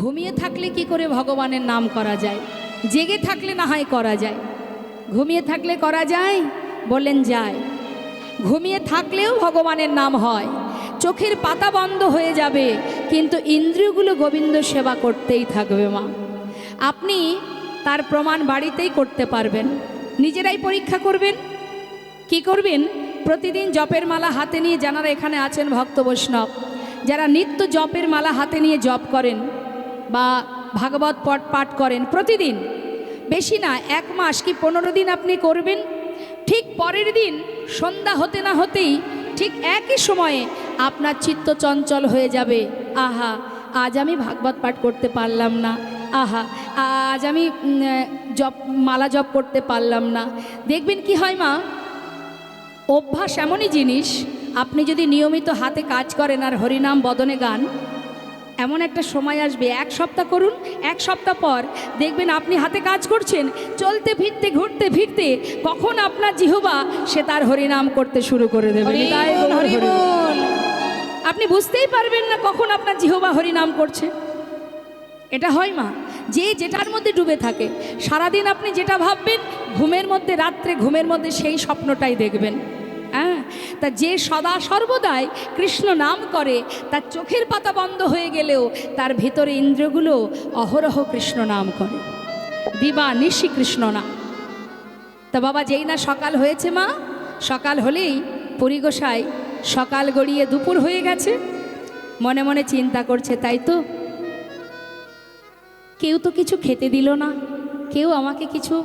ঘুমিয়ে থাকলে কি করে ভগবানের নাম করা যায়? জেগে থাকলে না হয় করা যায়, ঘুমিয়ে থাকলে করা যায়? বললেন যায়। ঘুমিয়ে থাকলেও ভগবানের নাম হয়। চোখের পাতা বন্ধ হয়ে যাবে, কিন্তু ইন্দ্রিয়গুলো গোবিন্দ সেবা করতেই থাকবে মা। আপনি তার প্রমাণ বাড়িতেই করতে পারবেন। নিজেরাই পরীক্ষা করবেন। কি করবেন? প্রতিদিন জপের মালা হাতে নিয়ে, যারা এখানে আছেন ভক্ত বৈষ্ণব, যারা নিত্য জপের মালা হাতে নিয়ে জপ করেন বা ভাগবত পাঠ করেন প্রতিদিন, বেশি না 1 মাস কি 15 দিন আপনি করবেন। ঠিক পরের দিন সন্ধ্যা হতে না হতেই ঠিক একই সময়ে আপনার চিত্ত চঞ্চল হয়ে যাবে। আহা, আজ আমি ভাগবত পাঠ করতে পারলাম না, আহা আজ আমি মালা জপ করতে পারলাম না। দেখবেন কি হয় মা, অভ্যাস এমনই জিনিস, আপনি যদি নিয়মিত হাতে কাজ করেন আর হরিনাম বদনে গান, এমন একটা সময় আসবে, 1 সপ্তাহ করুন, 1 সপ্তাহ পর দেখবেন আপনি হাতে কাজ করছেন, চলতে ফিরতে ঘুরতে ফিরতে কখন আপনার জিহ্বা সে তার হরিনাম করতে শুরু করে দেবে। আপনি বুঝতেই পারবেন না কখন আপনার জিহ্বা হরিনাম করছে। এটা হয় মা, যে যেটার মধ্যে ডুবে থাকে, সারাদিন আপনি যেটা ভাববেন, ঘুমের মধ্যে, রাত্রে ঘুমের মধ্যে সেই স্বপ্নটাই দেখবেন। হ্যাঁ, তা যে সদা সর্বদাই কৃষ্ণ নাম করে, তার চোখের পাতা বন্ধ হয়ে গেলেও তার ভিতরে ইন্দ্রিয়গুলো অহরহ কৃষ্ণ নাম করে, দিবা নিশি কৃষ্ণ নাম। তা বাবা, যেই না সকাল হয়েছে মা, সকাল হলেই পুরী গোসাই সকাল গড়িয়ে দুপুর হয়ে গেছে, মনে মনে চিন্তা করছে, তাই তো কেউ তো কিছু খেতে দিল না, কেউ আমাকে কিছু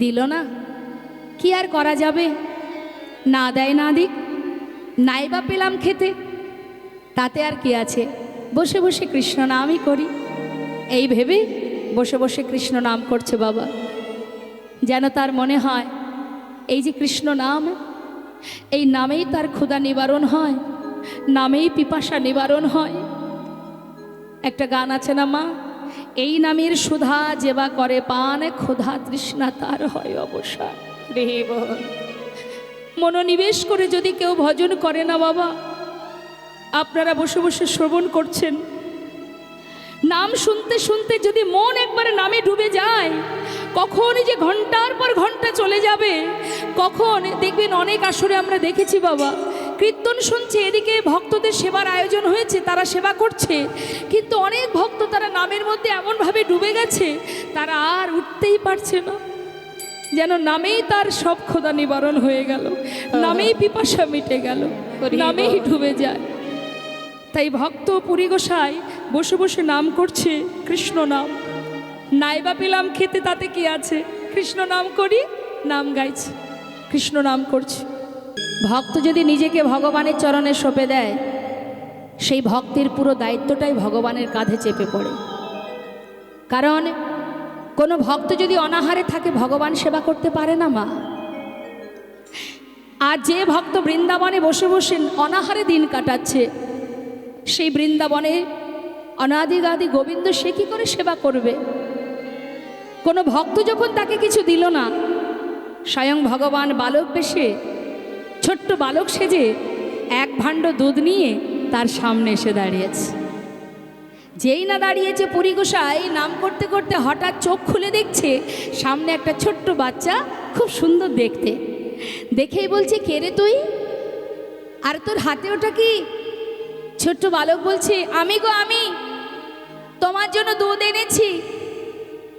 দিল না, কি আর করা যাবে, না দেয় না দিক, নাই বা পেলাম খেতে, তাতে আর কি আছে, বসে বসে কৃষ্ণ নামই করি। এই ভেবে বসে বসে কৃষ্ণ নাম করছে বাবা। যেন তার মনে হয় এই যে কৃষ্ণ নাম, এই নামেই তার ক্ষুধা নিবারণ হয়, নামেই পিপাসা নিবারণ হয়। একটা গান আছে না মা, এই নামের সুধা যেবা করে পান, ক্ষুধা তৃষ্ণা তার হয় অবসান। মনোনিবেশ করে যদি কেউ ভজন করে না বাবা, আপনারা বসে বসে শ্রবণ করছেন, নাম শুনতে শুনতে যদি মন একবারে নামে ডুবে যায়, কখন যে ঘন্টার পর ঘন্টা চলে যাবে। কখন দেখবেন অনেক আসরে আমরা দেখেছি বাবা, কীর্তন শুনছে, এদিকে ভক্তদের সেবার আয়োজন হয়েছে, তারা সেবা করছে, কিন্তু অনেক ভক্ত তারা নামের মধ্যে এমনভাবে ডুবে গেছে, তারা আর উঠতেই পারছে না, যেন নামেই তার সব ক্ষুধা নিবারণ হয়ে গেল, নামেই পিপাসা মিটে গেল, নামেই ডুবে যায়। তাই ভক্ত পুরী গোসাই বসে বসে নাম করছে কৃষ্ণ নাম। নাইবা পেলাম খেতে, তাতে কি আছে, কৃষ্ণ নাম করি, নাম গাইছে, কৃষ্ণ নাম করছে। ভক্ত যদি নিজেকে ভগবানের চরণে সঁপে দেয়, সেই ভক্তির পুরো দায়িত্বটাই ভগবানের কাঁধে চেপে পড়ে। কারণ কোনো ভক্ত যদি অনাহারে থাকে, ভগবান সেবা করতে পারে না মা। আর যে ভক্ত বৃন্দাবনে বসে বসে অনাহারে দিন কাটাচ্ছে, সেই বৃন্দাবনে অনাদিগাদি গোবিন্দ সে কি করে সেবা করবে? কোনো ভক্ত যখন তাকে কিছু দিল না, স্বয়ং ভগবান বালক বেশে, ছোট্ট বালক সেজে 1 ভাণ্ড দুধ নিয়ে তার সামনে এসে দাঁড়িয়েছে। যেই না দাঁড়িয়েছে, পুরী গোসাই নাম করতে করতে হঠাৎ চোখ খুলে দেখছে সামনে একটা ছোট্ট বাচ্চা, খুব সুন্দর দেখতে। দেখেই বলছে, কে রে তুই, আর তোর হাতে ওটা কি? ছোট্ট বালক বলছে, আমি গো আমি, তোমার জন্য দুধ এনেছি,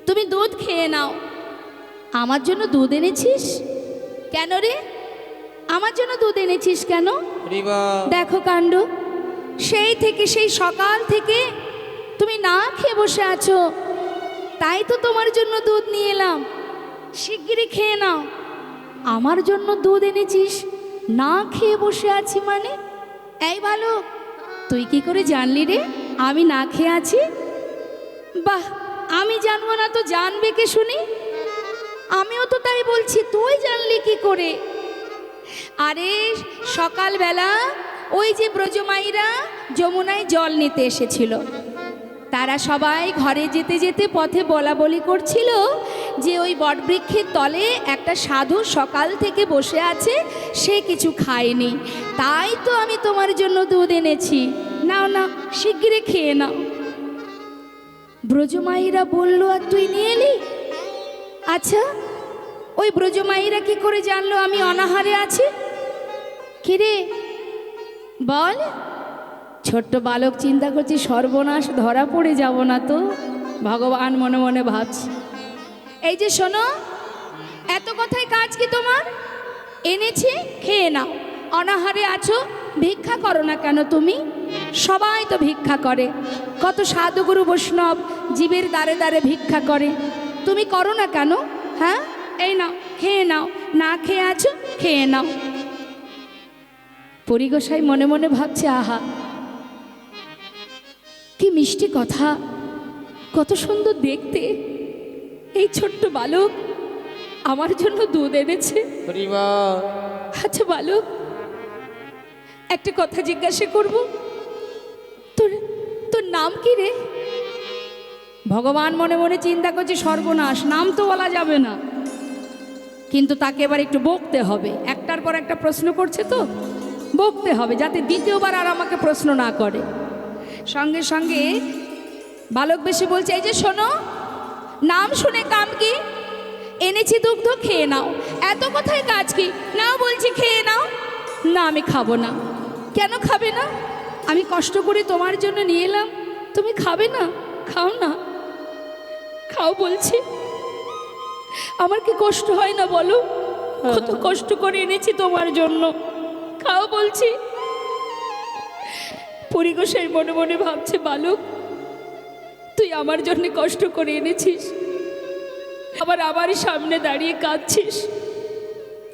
তুমি দুধ খেয়ে নাও। আমার জন্য দুধ এনেছিস? কেন রে, আমার জন্য দুধ এনেছিস কেন? দেখো কাণ্ড, সেই থেকে, সেই সকাল থেকে তুমি না খেয়ে বসে আছো, তাই তো তোমার জন্য দুধ নিয়ে এলাম, শিগগিরই খেয়ে নাও। আমার জন্য দুধ এনেছিস, না খেয়ে বসে আছি মানে? এই বালক, তুই কি করে জানলি রে আমি না খেয়ে আছি? বাহ, আমি জানবো না তো জানবে কে শুনি? আমিও তো তাই বলছি, তুই জানলি কি করে? আরে সকালবেলা ওই যে ব্রজমাইরা যমুনায় জল নিতে এসেছিল, তারা সবাই ঘরে যেতে যেতে পথে বলা বলি করছিল যে ওই বটবৃক্ষের তলে একটা সাধু সকাল থেকে বসে আছে, সে কিছু খায়নি, তাই তো আমি তোমার জন্য দুধ এনেছি, নাও না শিগগিরই খেয়ে নাও। ব্রজমাইরা বলল আর তুই নিয়ে এলি? আচ্ছা, ওই ব্রজমাইরা কি করে জানলো আমি অনাহারে আছি? কিরে বল। ছোট্ট বালক চিন্তা করছি, সর্বনাশ, ধরা পড়ে যাব না তো? ভগবান মনে মনে ভাবছে। এই যে শোনো, এত কথায় কাজ কি তোমার? এনেছি, খেয়ে নাও। অনাহারে আছো, ভিক্ষা করো না কেন তুমি? সবাই তো ভিক্ষা করে, কত সাধুগুরু বৈষ্ণব জীবের দ্বারে দ্বারে ভিক্ষা করে, তুমি করো না কেন? হ্যাঁ, এই নাও, খেয়ে নাও। না খেয়ে আছো, খেয়ে নাও। পরিগোসাই মনে মনে ভাবছে, আহা কি মিষ্টি কথা, কত সুন্দর দেখতে। এই ছোট্ট বালক আমার জন্য দুধ এনেছে। আচ্ছা বালক, একটা কথা জিজ্ঞাসা করব, তোর তোর নাম কি রে? ভগবান মনে মনে চিন্তা করছে, সর্বনাশ, নাম তো বলা যাবে না, কিন্তু তাকে এবার একটু বকতে হবে। একটার পর একটা প্রশ্ন করছে তো, বকতে হবে যাতে দ্বিতীয়বার আর আমাকে প্রশ্ন না করে। সঙ্গে সঙ্গে বালক বেশি বলছে, এই যে শোনো, নাম শুনে কাম কি? এনেছি দুগ্ধ, খেয়ে নাও। এত কথায় কাজ কি? নাও বলছি, খেয়ে নাও। না, আমি খাবো না। কেন খাবে না? আমি কষ্ট করে তোমার জন্য নিয়ে এলাম, তুমি খাবে না? খাও না, খাও বলছি। আমার কি কষ্ট হয় না বলো? কত কষ্ট করে এনেছি তোমার জন্য, খাও বলছি। পরিগোসাই মনে মনে ভাবছে, বালক তুই আমার জন্য কষ্ট করে এনেছিস, আবার আমার সামনে দাঁড়িয়ে কাঁদছিস।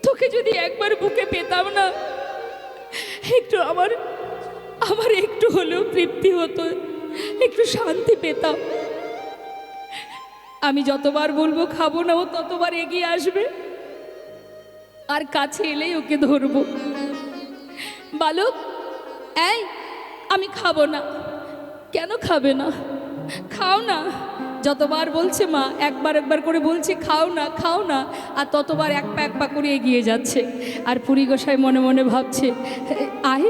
তোকে যদি একবার বুকে পেতাম না, একটু আমার একটু হলেও তৃপ্তি হতো, একটু শান্তি পেতাম। আমি যতবার বলবো খাবো না, ও ততবার এগিয়ে আসবে, আর কাছে এলেই ওকে ধরবো। বালক, এই আমি খাবো না। কেন খাবে না? খাও না। যতবার বলছে মা, একবার একবার করে বলছে খাও না, খাও না, আর ততবার এক পা করে এগিয়ে যাচ্ছে। আর পরিগোসাই মনে মনে ভাবছে, আয়,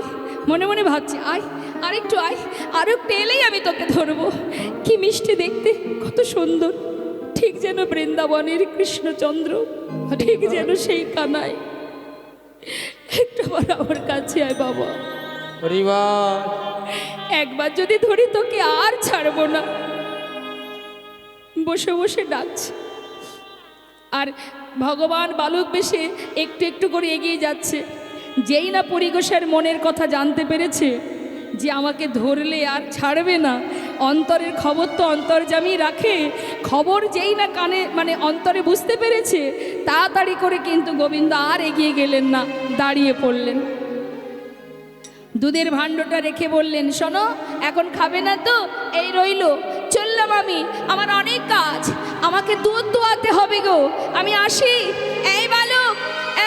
মনে মনে ভাবছে, আয় আর একটু, আয় আর একটু এলেই আমি তোকে ধরবো। কি মিষ্টি দেখতে, কত সুন্দর, ঠিক যেন বৃন্দাবনের কৃষ্ণচন্দ্র, ঠিক যেন সেই কানাই। একটু আমার কাছে আয় বাবা, একবার যদি ধরি তোকে আর ছাড়বো না। বসে বসে ডাকছে, আর ভগবান বালক বেশে একটু একটু করে এগিয়ে যাচ্ছে। যেই না পরিগোসার মনের কথা জানতে পেরেছে যে আমাকে ধরলে আর ছাড়বে না, অন্তরের খবর তো অন্তর্যামী রাখে, খবর যেই না কানে মানে অন্তরে বুঝতে পেরেছে, তাড়াতাড়ি করে কিন্তু গোবিন্দ আর এগিয়ে গেলেন না, দাঁড়িয়ে পড়লেন। দুধের ভাণ্ডটা রেখে বললেন, শোনো, এখন খাবে না তো? এই রইল, চললাম আমি, আমার অনেক কাজ, আমাকে দুধ দোয়াতে হবে গো, আমি আসি। এই বালক,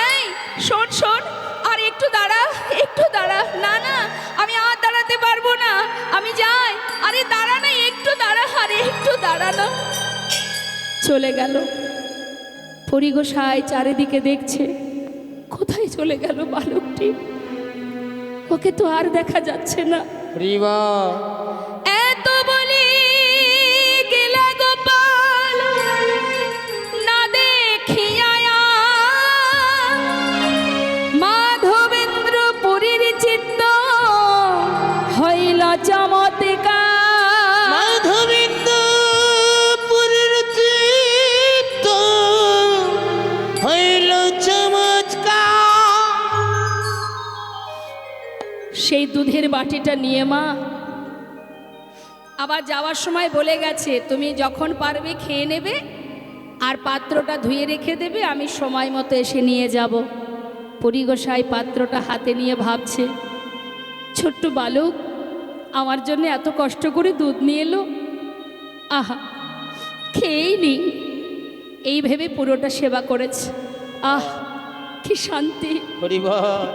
এই শোন শোন, আর একটু দাঁড়া, একটু দাঁড়া। না না, আমি আর দাঁড়াতে পারবো না, আমি যাই। আরে দাঁড়া না, একটু দাঁড়া, আরে একটু দাঁড়া না। চলে গেল। পরিগোসাই চারিদিকে দেখছে, কোথায় চলে গেল বালকটি? ওকে তো আর দেখা যাচ্ছে না। এত বলি গেলা গোপাল, না দেখিয়া মাধবেন্দ্র পুরীর চিত্ত হইল চমৎকার। মাধবেন্দ্র পুরীর চিত্ত হইল চমৎকার। সেই দুধের বাটিটা নিয়ে মা আবার যাওয়ার সময় বলে গেছে, তুমি যখন পারবে খেয়ে নেবে, আর পাত্রটা ধুয়ে রেখে দেবে, আমি সময় মতো এসে নিয়ে যাব। পরিগোসাই পাত্রটা হাতে নিয়ে ভাবছে, ছোট্ট বালক আমার জন্য এত কষ্ট করে দুধ নিয়ে এলো, আহা খেয়েই নি, এই ভেবে পুরোটা সেবা করেছে। আহ কি শান্তি,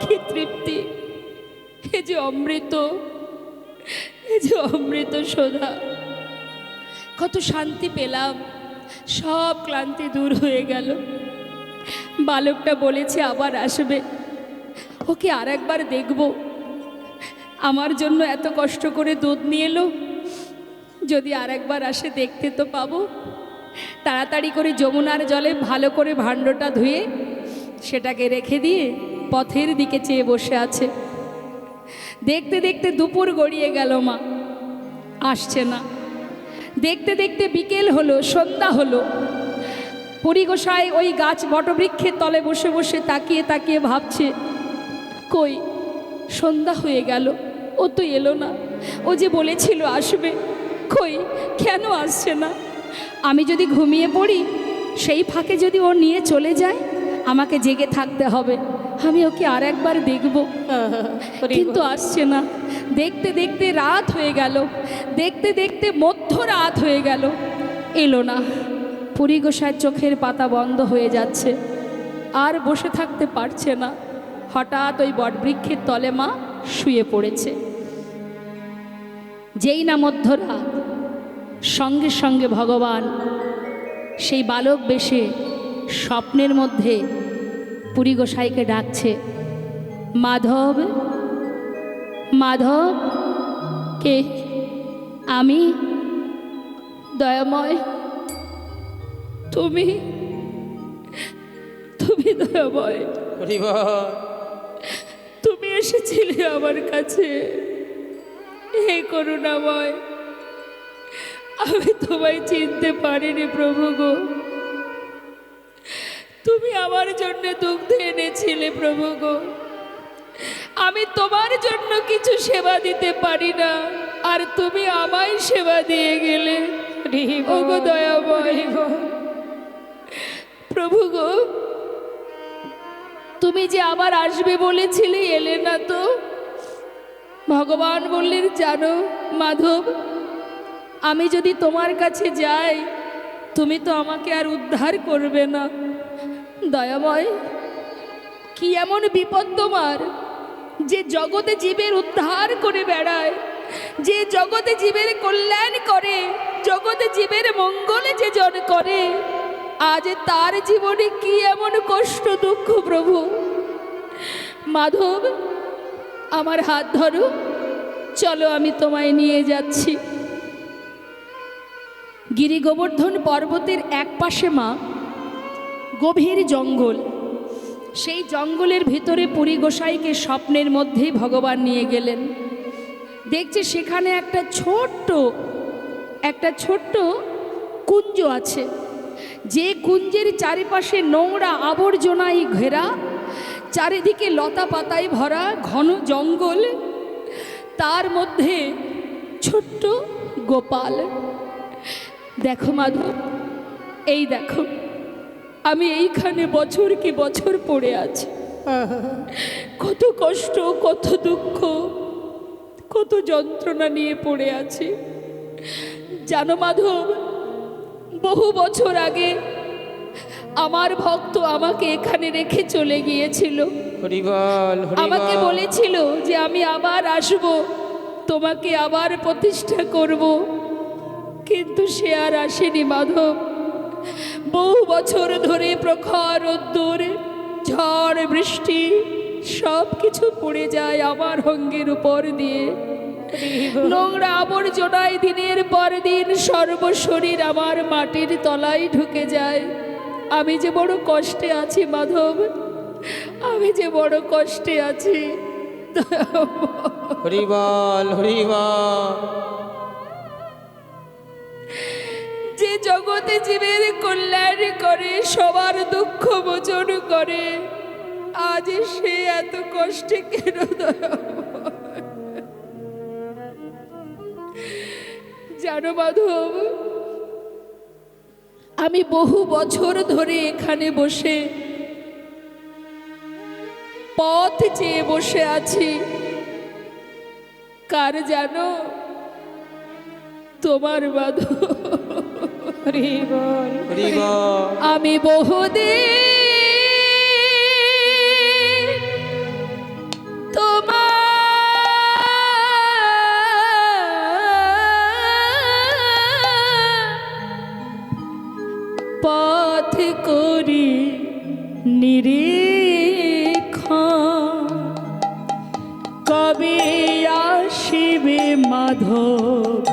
কি তৃপ্তি, এ যে অমৃত, এ যে অমৃত সোধা, কত শান্তি পেলাম, সব ক্লান্তি দূর হয়ে গেল। বালকটা বলেছে আবার আসবে, ওকে আর একবার দেখব, আমার জন্য এত কষ্ট করে দুধ নিয়ে এলো, যদি আরেকবার আসে দেখতে তো পাবো। তাড়াতাড়ি করে যমুনার জলে ভালো করে ভাণ্ডটা ধুয়ে সেটাকে রেখে দিয়ে পথের দিকে চেয়ে বসে আছে। দেখতে দেখতে দুপুর গড়িয়ে গেল, মা আসছে না। দেখতে দেখতে বিকেল হলো, সন্ধ্যা হলো। পরিগোসাই ওই গাছ বটবৃক্ষের তলে বসে বসে তাকিয়ে তাকিয়ে ভাবছে, কই সন্ধ্যা হয়ে গেল, ও তো এলো না। ও যে বলেছিল আসবে, কই কেন আসছে না? আমি যদি ঘুমিয়ে পড়ি, সেই ফাঁকে যদি ও নিয়ে চলে যায়, আমাকে জেগে থাকতে হবে। আমি ওকে আর একবার দেখব, কিন্তু আসছে না। দেখতে দেখতে রাত হয়ে গেল, দেখতে দেখতে মধ্যরাত হয়ে গেল, এলো না। পরিগোসার চোখের পাতা বন্ধ হয়ে যাচ্ছে, আর বসে থাকতে পারছে না। হঠাৎ ওই বটবৃক্ষের তলে মা শুয়ে পড়েছে। যেই না মধ্যরাত, সঙ্গে সঙ্গে ভগবান সেই বালক বেশে স্বপ্নের মধ্যে পরিগোসাইকে ডাকছে, মাধব, মাধব। কে? আমি, দয়াময়। তুমি তুমি দয়াময়, তুমি এসেছিলে আমার কাছে। হে করুণাময়, আমি তোমায় চিনতে পারিনি প্রভু গো। তুমি আমার জন্য দুগ্ধ এনেছিলে প্রভু গো। আমি তোমার জন্য কিছু সেবা দিতে পারি না, আর তুমি আমায় সেবা দিয়ে গেলে। ও গো দয়াময় প্রভু গো, তুমি যে আবার আসবে বলেছিলে, এলে না তো। ভগবান বললেন, জানো মাধব, আমি যদি তোমার কাছে যাই, তুমি তো আমাকে আর উদ্ধার করবে না। দয়াময়, কি এমন বিপদ তোমার যে জগতে জীবের উদ্ধার করে বেড়ায়, যে জগতে জীবের কল্যাণ করে, জগতে জীবের মঙ্গলে যে জন করে, আজ তার জীবনে কি এমন কষ্ট দুঃখ প্রভু? মাধব, আমার হাত ধরো, চলো আমি তোমায় নিয়ে যাচ্ছি। গিরি গোবর্ধন পর্বতের এক পাশে মা গভীর জঙ্গল, সেই জঙ্গলের ভিতরে পরিগোসাইকে স্বপ্নের মধ্যেই ভগবান নিয়ে গেলেন। দেখছে সেখানে একটা ছোট্ট কুঞ্জ আছে, যে কুঞ্জের চারিপাশে নোংরা আবর্জনায় ঘেরা, চারিদিকে লতা পাতায় ভরা ঘন জঙ্গল, তার মধ্যে ছোট্ট গোপাল। দেখো মাধব, এই দেখো, আমি এইখানে বছর কি বছর পড়ে আছি। কত কষ্ট, কত দুঃখ, কত যন্ত্রণা নিয়ে পড়ে আছি। জানো মাধব, বহু বছর আগে আমার ভক্ত আমাকে এখানে রেখে চলে গিয়েছিল। আমাকে বলেছিল যে আমি আবার আসব, তোমাকে আবার প্রতিষ্ঠা করব, কিন্তু সে আর আসেনি মাধব। বহু বছর ধরে প্রখর রোদ্দুর, ঝড় বৃষ্টি সব কিছু পড়ে যায় আমার অঙ্গের উপর দিয়ে। নোংরা আবর্জনায় দিনের পর দিন সর্বশরীর আমার মাটির তলায় ঢুকে যায়। আমি যে বড় কষ্টে আছি মাধব, আমি যে বড় কষ্টে আছি। হরিবল হরিবল। যে জগতে জীবের কল্যাণ করে, সবার দুঃখ মোচন করে, আজ সে এত কষ্টে কেন? জানো মাধব, আমি বহু বছর ধরে এখানে বসে পথ চেয়ে বসে আছি। কার জানো? তোমার মাধব। আমি বহুদিন তোমার পথ করি নিরীক্ষণ, কবে আসিবে মাধব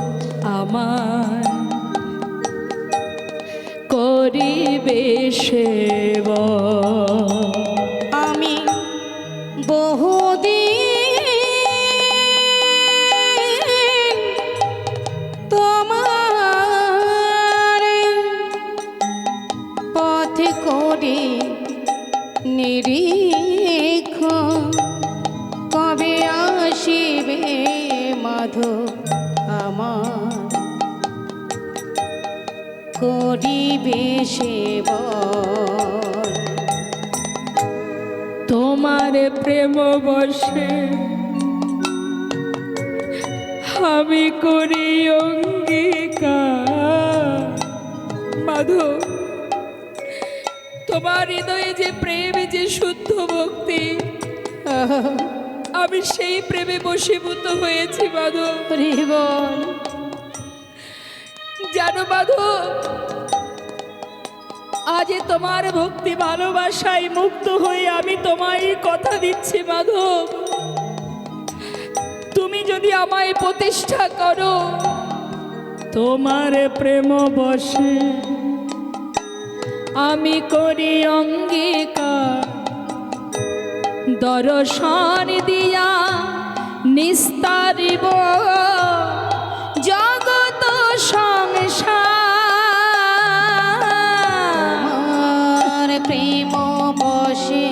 আমার বেশেব আমি বহুদিন তোমার পথে করে নিরীক্ষণ, কবে আসিবে মাধব আমার করিবে সেবন। তোমার প্রেম বশে আমি করি অঙ্গীকার। মাধব, তোমার হৃদয়ে যে প্রেম, যে শুদ্ধ ভক্তি, আমি সেই প্রেমে বশীভূত হয়েছি মাধব। রিবন জানো মাধব, আজ তোমার ভক্তি ভালোবাসায় মুক্ত হয়ে আমি তোমায় কথা দিচ্ছি মাধব, তুমি যদি আমায় প্রতিষ্ঠা করো তোমার প্রেম বশে আমি করি অঙ্গীকার, দর্শন দিয়া নিস্তারিব জগত সংসার। আমার প্রেম বশে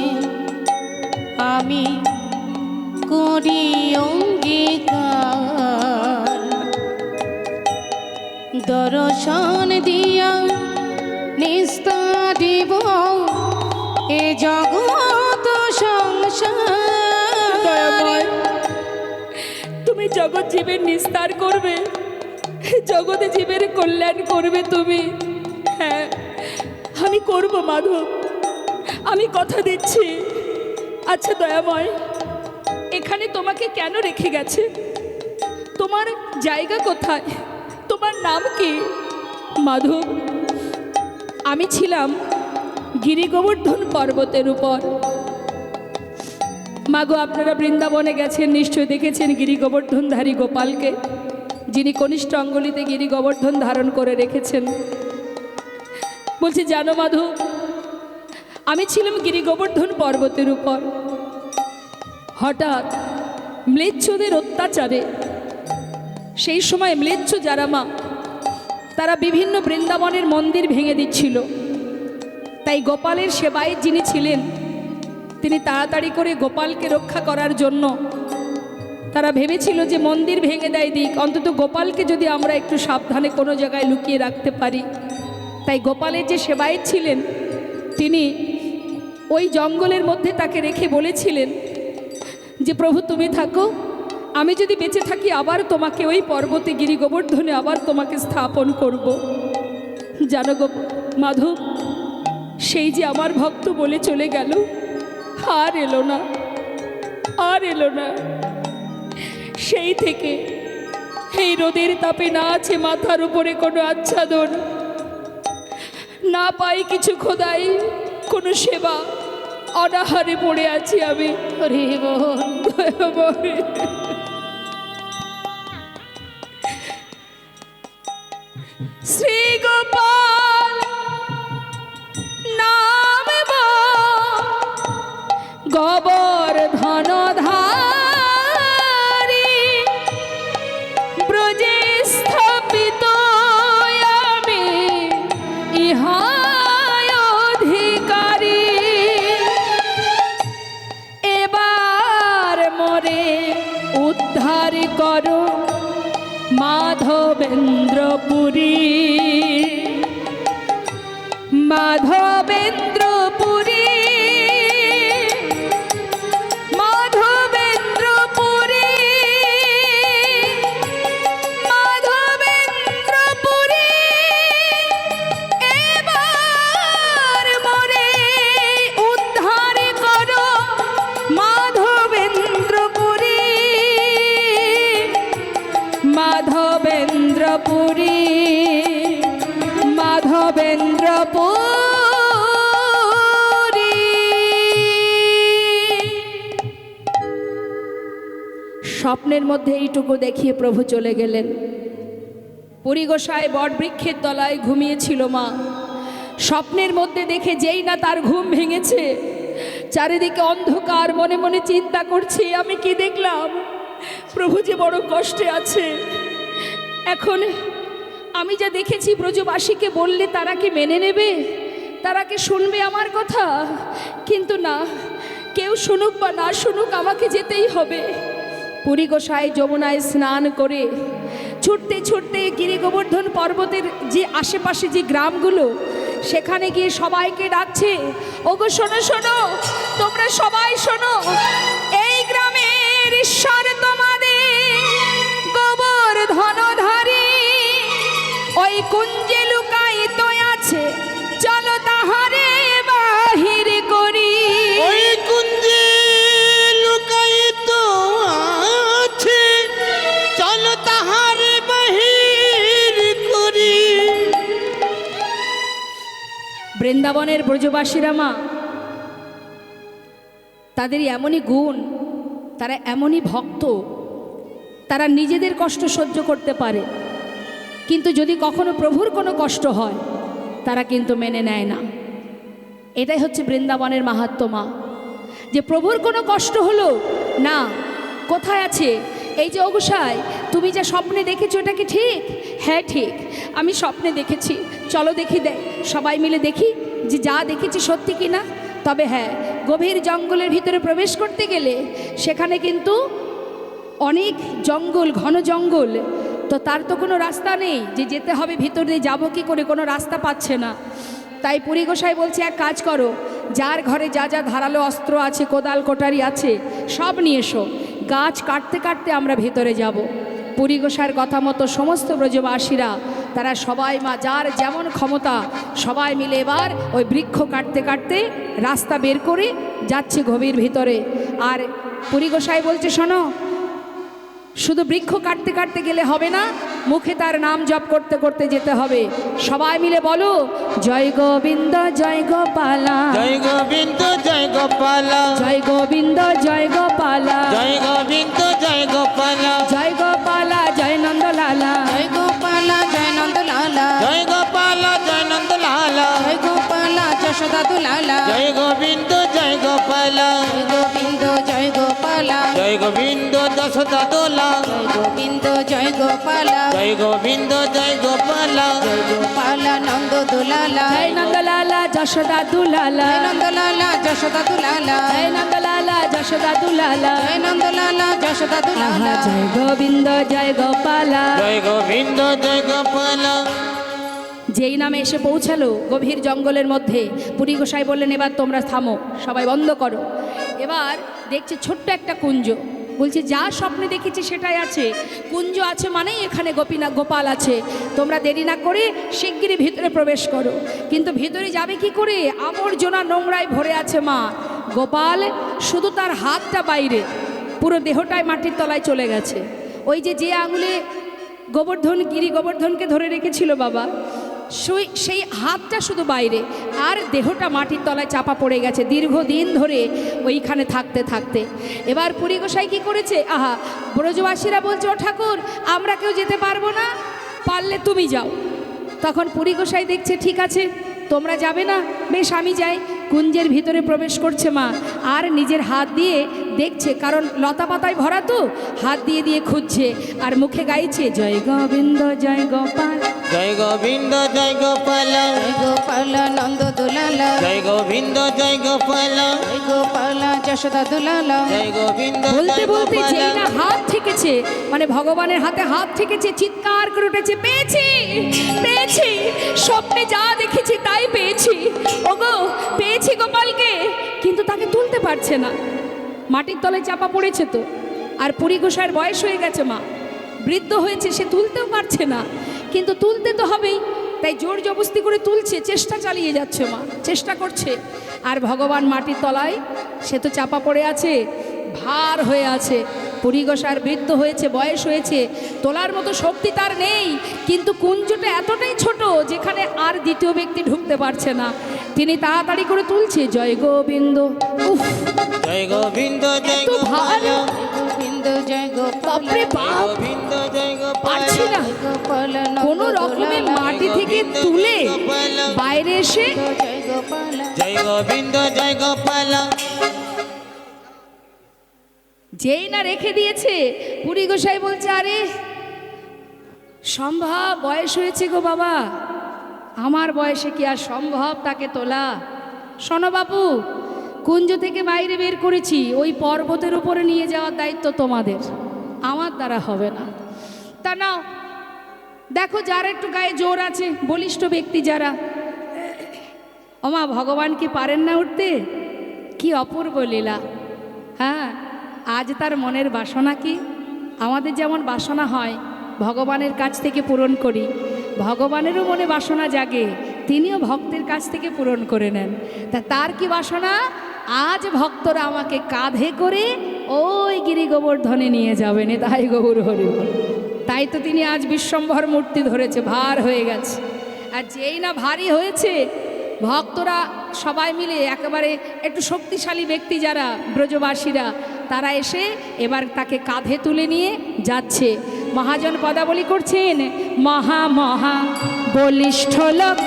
আমি করি অঙ্গীকার, দর্শন দিয়া নিস্তারিব এ জগৎ সংসার। দয়াময়, তুমি জগৎ জীবের নিস্তার করবে, জগতে জীবের কল্যাণ করবে তুমি। হ্যাঁ, আমি করব মাধব, আমি কথা দিচ্ছি। আচ্ছা দয়াময়, এখানে তোমাকে কেন রেখে গেছে? তোমার জায়গা কোথায়? তোমার নাম কি? মাধব, আমি ছিলাম গিরি গোবর্ধন পর্বতের উপর। মাগো, আপনারা বৃন্দাবনে গেছেন, নিশ্চয় দেখেছেন গিরি গোবর্ধনধারী গোপালকে, যিনি কনিষ্ঠ অঙ্গুলিতে গিরি গোবর্ধন ধারণ করে রেখেছেন। বলছি জানো মাধব, আমি ছিলাম গিরি গোবর্ধন পর্বতের উপর। হঠাৎ ম্লেচ্ছদের অত্যাচারে, সেই সময় ম্লেচ্ছ যারা মা, তারা বিভিন্ন বৃন্দাবনের মন্দির ভেঙে দিচ্ছিল। তাই গোপালের সেবায় যিনি ছিলেন, তিনি তাড়াতাড়ি করে গোপালকে রক্ষা করার জন্য তারা ভেবেছিল যে মন্দির ভেঙে দেয় দিক, অন্তত গোপালকে যদি আমরা একটু সাবধানে কোনো জায়গায় লুকিয়ে রাখতে পারি। তাই গোপালের যে সেবায় ছিলেন, তিনি ওই জঙ্গলের মধ্যে তাকে রেখে বলেছিলেন যে প্রভু তুমি থাকো, আমি যদি বেঁচে থাকি আবার তোমাকে ওই পর্বতে গিরি গোবর্ধনে আবার তোমাকে স্থাপন করব। জানো গো মাধব, সেই যে আমার ভক্ত বলে চলে গেল, আর এলো না, আর এলো না। সেই থেকে এই রোদের তাপে না আছে মাথার উপরে কোনো আচ্ছাদন, না পাই কিছু খোদাই কোনো সেবা, অনাহারে পড়ে আছি আমি। রে বোন, শ্রী গোপাল নাম গোবর্ধন ধারী, ব্রজে স্থাপিত আমি ইহায় অধিকারী। এবার মোরে উদ্ধার করো মাধবেন্দ্রপুরী, মাধবেন্দ্রপুরী, মাধবেন্দ্রপুরী, মাধবেন্দ্রপুরী। এবার মোরে উদ্ধার করো মাধবেন্দ্রপুরী, মাধবেন্দ্রপুরী, মাধবেন্দ্রপুরী। স্বপ্নের মধ্যে এইটুকু দেখিয়ে প্রভু চলে গেলেন। পুরী গোসাই বটবৃক্ষের তলায় ঘুমিয়েছিল মা। স্বপ্নের মধ্যে দেখে যেই না তার ঘুম ভেঙেছে, চারিদিকে অন্ধকার, মনে মনে চিন্তা করছে আমি কি দেখলাম, প্রভু যে বড় কষ্টে আছে। এখন আমি যা দেখেছি ব্রজবাসীকে বললে তারা কি মেনে নেবে, তারা কি শুনবে আমার কথা? কিন্তু না, কেউ শুনুক বা না শুনুক আমাকে যেতেই হবে। পুরী গোসাই যমুনায় স্নান করে ছুটতে ছুটতে গিরি গোবর্ধন পর্বতের যে আশেপাশে যে গ্রামগুলো, সেখানে গিয়ে সবাইকে ডাকছে, ওগো শোনো শোনো, তোমরা সবাই শোনো, এই গ্রামের ঈশ্বর তোমাদের গোবর্ধনধারী ওই কুঞ্জে লুকায়িত আছে, চলো তাহারে বাহির করি। ওই কুঞ্জে লুকায়িত আছে, চলো তাহারে বাহির করি। বৃন্দাবনের ব্রজবাসীরা মা, তাদের এমনই গুণ, তারা এমনই ভক্ত, তারা নিজেদের কষ্ট সহ্য করতে পারে, কিন্তু যদি কখনো প্রভুর কোনো কষ্ট হয় তারা কিন্তু মেনে নেয় না। এটাই হচ্ছে বৃন্দাবনের মাহাত্ম্য মা, যে প্রভুর কোনো কষ্ট হলো না, কোথায় আছে এই যে অগুসাই, তুমি যা স্বপ্নে দেখেছো এটা কি ঠিক? হ্যাঁ ঠিক, আমি স্বপ্নে দেখেছি, চলো দেখি, সবাই মিলে দেখি যে যা দেখেছি সত্যি কি না। তবে হ্যাঁ, গভীর জঙ্গলের ভিতরে প্রবেশ করতে গেলে সেখানে কিন্তু অনেক জঙ্গল, ঘন জঙ্গল, তো তার তো কোনো রাস্তা নেই, যে যেতে হবে ভিতর দিয়ে, যাবো কি করে, কোনো রাস্তা পাচ্ছে না। তাই পুরী গোসাই বলছে, এক কাজ করো, যার ঘরে যা যা ধারালো অস্ত্র আছে, কোদাল কোটারি আছে, সব নিয়ে এসো, গাছ কাটতে কাটতে আমরা ভেতরে যাব। পুরী গোসাইয়ের কথা মতো সমস্ত ব্রজবাসীরা তারা সবাই মা, যার যেমন ক্ষমতা, সবাই মিলে এবার ওই বৃক্ষ কাটতে কাটতে রাস্তা বের করে যাচ্ছে গভীর ভিতরে। আর পুরী গোসাই বলছে, শোনো, শুধু বৃক্ষ কাটতে কাটতে গেলে হবে না, মুখে তার নাম জপ করতে করতে যেতে হবে। সবাই মিলে বলো, জয় গোবিন্দ জয় গোপালা, জয় গোবিন্দ জয় গোপালা, জয় গোবিন্দ জয় গোপালা, জয় গোবিন্দ জয় গোপালা, জয় গোপালা জয় নন্দলালা, জয় গোপালা জয় নন্দলালা, জয় গোপালা জয় নন্দলালা, জয় গোপালা যশোদা দুলালা, জয় গোবিন্দ জয় গোপালা, জয় গোবিন্দ জয় গোপালা, জয় গোবিন্দ যশোদা দোলা, জয় গোবিন্দ জয় গোপালা, জয় গোবিন্দ জয় গোপালা, জয় গোপালা নন্দ দুলালা, জয় নন্দলালা যশোদা দুলালা, জয় নন্দলালা যশোদা দুলালা, জয় নন্দলালা যশোদা দুলালা, জয় নন্দলালা যশোদা দুলালা, জয় গোবিন্দ জয় গোপালা। জয় গোবিন্দ জয় গোপালা। যেই নামে এসে পৌঁছালো গভীর জঙ্গলের মধ্যে, পুরী গোসাই বললেন, এবার তোমরা থামো, সবাই বন্ধ করো। এবার দেখছে ছোট্ট একটা কুঞ্জ, বলছে যা স্বপ্নে দেখেছি সেটাই আছে, কুঞ্জ আছে মানেই এখানে গোপাল আছে, তোমরা দেরি না করে শিগগিরই ভিতরে প্রবেশ করো। কিন্তু ভিতরে যাবে কি করে, আবর্জনা নোংরায় ভরে আছে মা। গোপাল শুধু তার হাতটা বাইরে, পুরো দেহটাই মাটির তলায় চলে গেছে। ওই যে আঙুলে গিরি গোবর্ধনকে ধরে রেখেছিল বাবা, সেই হাতটা শুধু বাইরে, আর দেহটা মাটির তলায় চাপা পড়ে গেছে দীর্ঘদিন ধরে ওইখানে থাকতে থাকতে। এবার পুরী গোসাই কী করেছে, আহা, ব্রজবাসীরা বলছে, ও ঠাকুর, আমরা কেউ যেতে পারবো না, পারলে তুমি যাও। তখন পুরী গোসাই দেখছে, ঠিক আছে, তোমরা যাবে না, বেশ আমি যাই। কুঞ্জের ভিতরে প্রবেশ করছে মা, আর নিজের হাত দিয়ে দেখছে, কারণ লতা পাতায় ভরা তো, হাত দিয়ে দিয়ে খুঁজছে, আর মুখে গাইছে, জয় গোবিন্দ জয় গোপাল, জয় গোবিন্দ জয় গোপালা, জয় গোপালা নন্দ দুলালা, জয় গোবিন্দ জয় গোপালা, জয় গোপালা যশোদা দুলালা। জয় গোবিন্দ বলতে জয় বলতে গোপালা। যেই না হাত ঠেকেছে, মানে ভগবানের হাতে হাত ঠেকেছে, চিৎকার করে উঠেছে, পেয়েছি পেয়েছি, স্বপ্নে যা দেখেছি তাই পেয়েছি, ওগো পেয়েছি গোপালকে। কিন্তু তাকে তুলতে পারছে না, মাটির তলায় চাপা পড়েছে তো। আর পুরী গোসাইয়ের বয়স হয়ে গেছে মা, বৃদ্ধ হয়েছে, সে তুলতেও পারছে না, কিন্তু তুলতে তো হবেই, তাই জোর জবস্তি করে তুলছে, চেষ্টা চালিয়ে যাচ্ছে মা, চেষ্টা করছে। আর ভগবান মাটির তলায়, সে তো চাপা পড়ে আছে, ভার হয়ে আছে। পুরী গোসাইয়ের বৃদ্ধ হয়েছে, বয়স হয়েছে, তোলার মতো শক্তি তার নেই, কিন্তু কুঞ্জটা এতটাই ছোট যেখানে আর দ্বিতীয় ব্যক্তি ঢুকতে পারছে না। তিনি তাড়াতাড়ি করে তুলছে, জয় গোবিন্দ, উফ, জয় গোবিন্দ জয় এত ভার, গোপালা, জয় গোবিন্দ জয় গোপাল বাপরে বাপ, গোবিন্দ জয় গোপাল পারছি না। গোপাল কোন রকমে মাটি থেকে তুলে বাইরে এসে জয় গোপাল জয় গোবিন্দ জয় গোপাল যেই না রেখে দিয়েছে, পুরী গোসাই বলছে আরে সম্ভব, বয়স হয়েছে গো বাবা, আমার বয়সে কি আর সম্ভব তাকে তোলা? শোনো বাপু, কুঞ্জ থেকে বাইরে বের করেছি, ওই পর্বতের উপরে নিয়ে যাওয়ার দায়িত্ব তোমাদের, আমার দ্বারা হবে না। তা নাও, দেখো যার একটু গায়ে জোর আছে, বলিষ্ঠ ব্যক্তি যারা, ওমা ভগবান কি পারেন না উঠতে? কি অপূর্ব লীলা। হ্যাঁ, আজ তার মনের বাসনা কি? আমাদের যেমন বাসনা হয় ভগবানের কাছ থেকে পূরণ করি, ভগবানেরও মনে বাসনা জাগে, তিনিও ভক্তের কাছ থেকে পূরণ করে নেন। তা তার কি বাসনা? আজ ভক্তরা আমাকে কাঁধে করে ওই গিরি গোবর্ধনে নিয়ে যাবেন, তাই গৌর হরি বল। তাই তো তিনি আজ বিশ্বম্ভর মূর্তি ধরেছে, ভার হয়ে গেছে। আর যেই না ভারী হয়েছে, ভক্তরা সবাই মিলে একেবারে একটু শক্তিশালী ব্যক্তি যারা ব্রজবাসীরা, তারা এসে এবার তাকে কাঁধে তুলে নিয়ে যাচ্ছে। মহাজন পদাবলী করছেন, মহা মহা বলিষ্ঠ লোক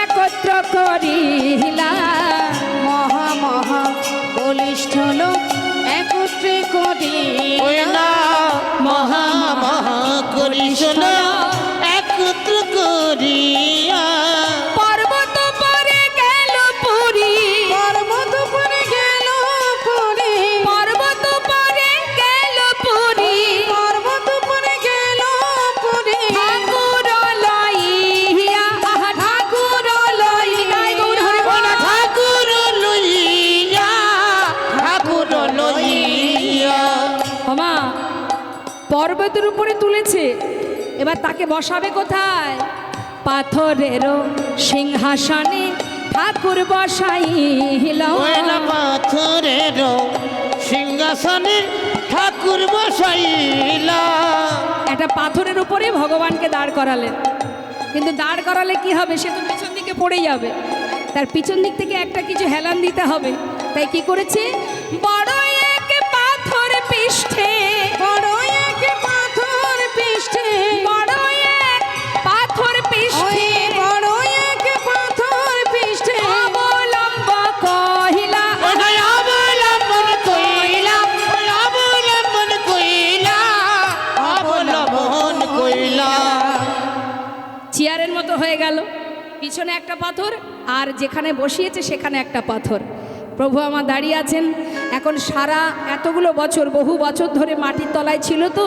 একত্র করিলা, মহা মহা বলিষ্ঠ লোক একত্রে ওই করিলা না মহা মহা করিল একত্র করিয়া পর্বত পরে গেল পুরী, পর্বত পরে গেল পুরী পর্বত পরে গেল পুরী, পর্বত পরে গেল পুরী ঠাকুর লইয়া, আহা ঠাকুর লইয়া, গৌর হরি বল। ঠাকুর লইয়া ঠাকুর লইয়া ওমা পর্বতের উপরে তুলেছে, এবার তাকে বসাবে কোথায়? পাথরের সিংহাসনে ঠাকুর বসাইল, ওই না পাথরের সিংহাসনে ঠাকুর বসাইলা একটা পাথরের উপরে ভগবানকে দাঁড় করালেন। কিন্তু দাঁড় করালে কি হবে? সে তো পিছন দিকে পড়ে যাবে, তার পিছন দিক থেকে একটা কিছু হেলান দিতে হবে। তাই কি করেছে? বড় এক পাথর পৃষ্ঠে, বড় এক পাথর পৃষ্ঠে বড় এক পাথর ওই পৃষ্ঠে বড় এক পাথর পৃষ্ঠে অবলম্ব কহিলা, ওই অবলম্বন কইলা অবলম্বন কইলা অবলম্বন কইলা চেয়ারের মতো হয়ে গেল, পিছনে একটা পাথর আর যেখানে বসিয়েছে সেখানে একটা পাথর। প্রভু আমার দাঁড়িয়ে আছেন। এখন সারা এতগুলো বছর, বহু বছর ধরে মাটির তলায় ছিল, তো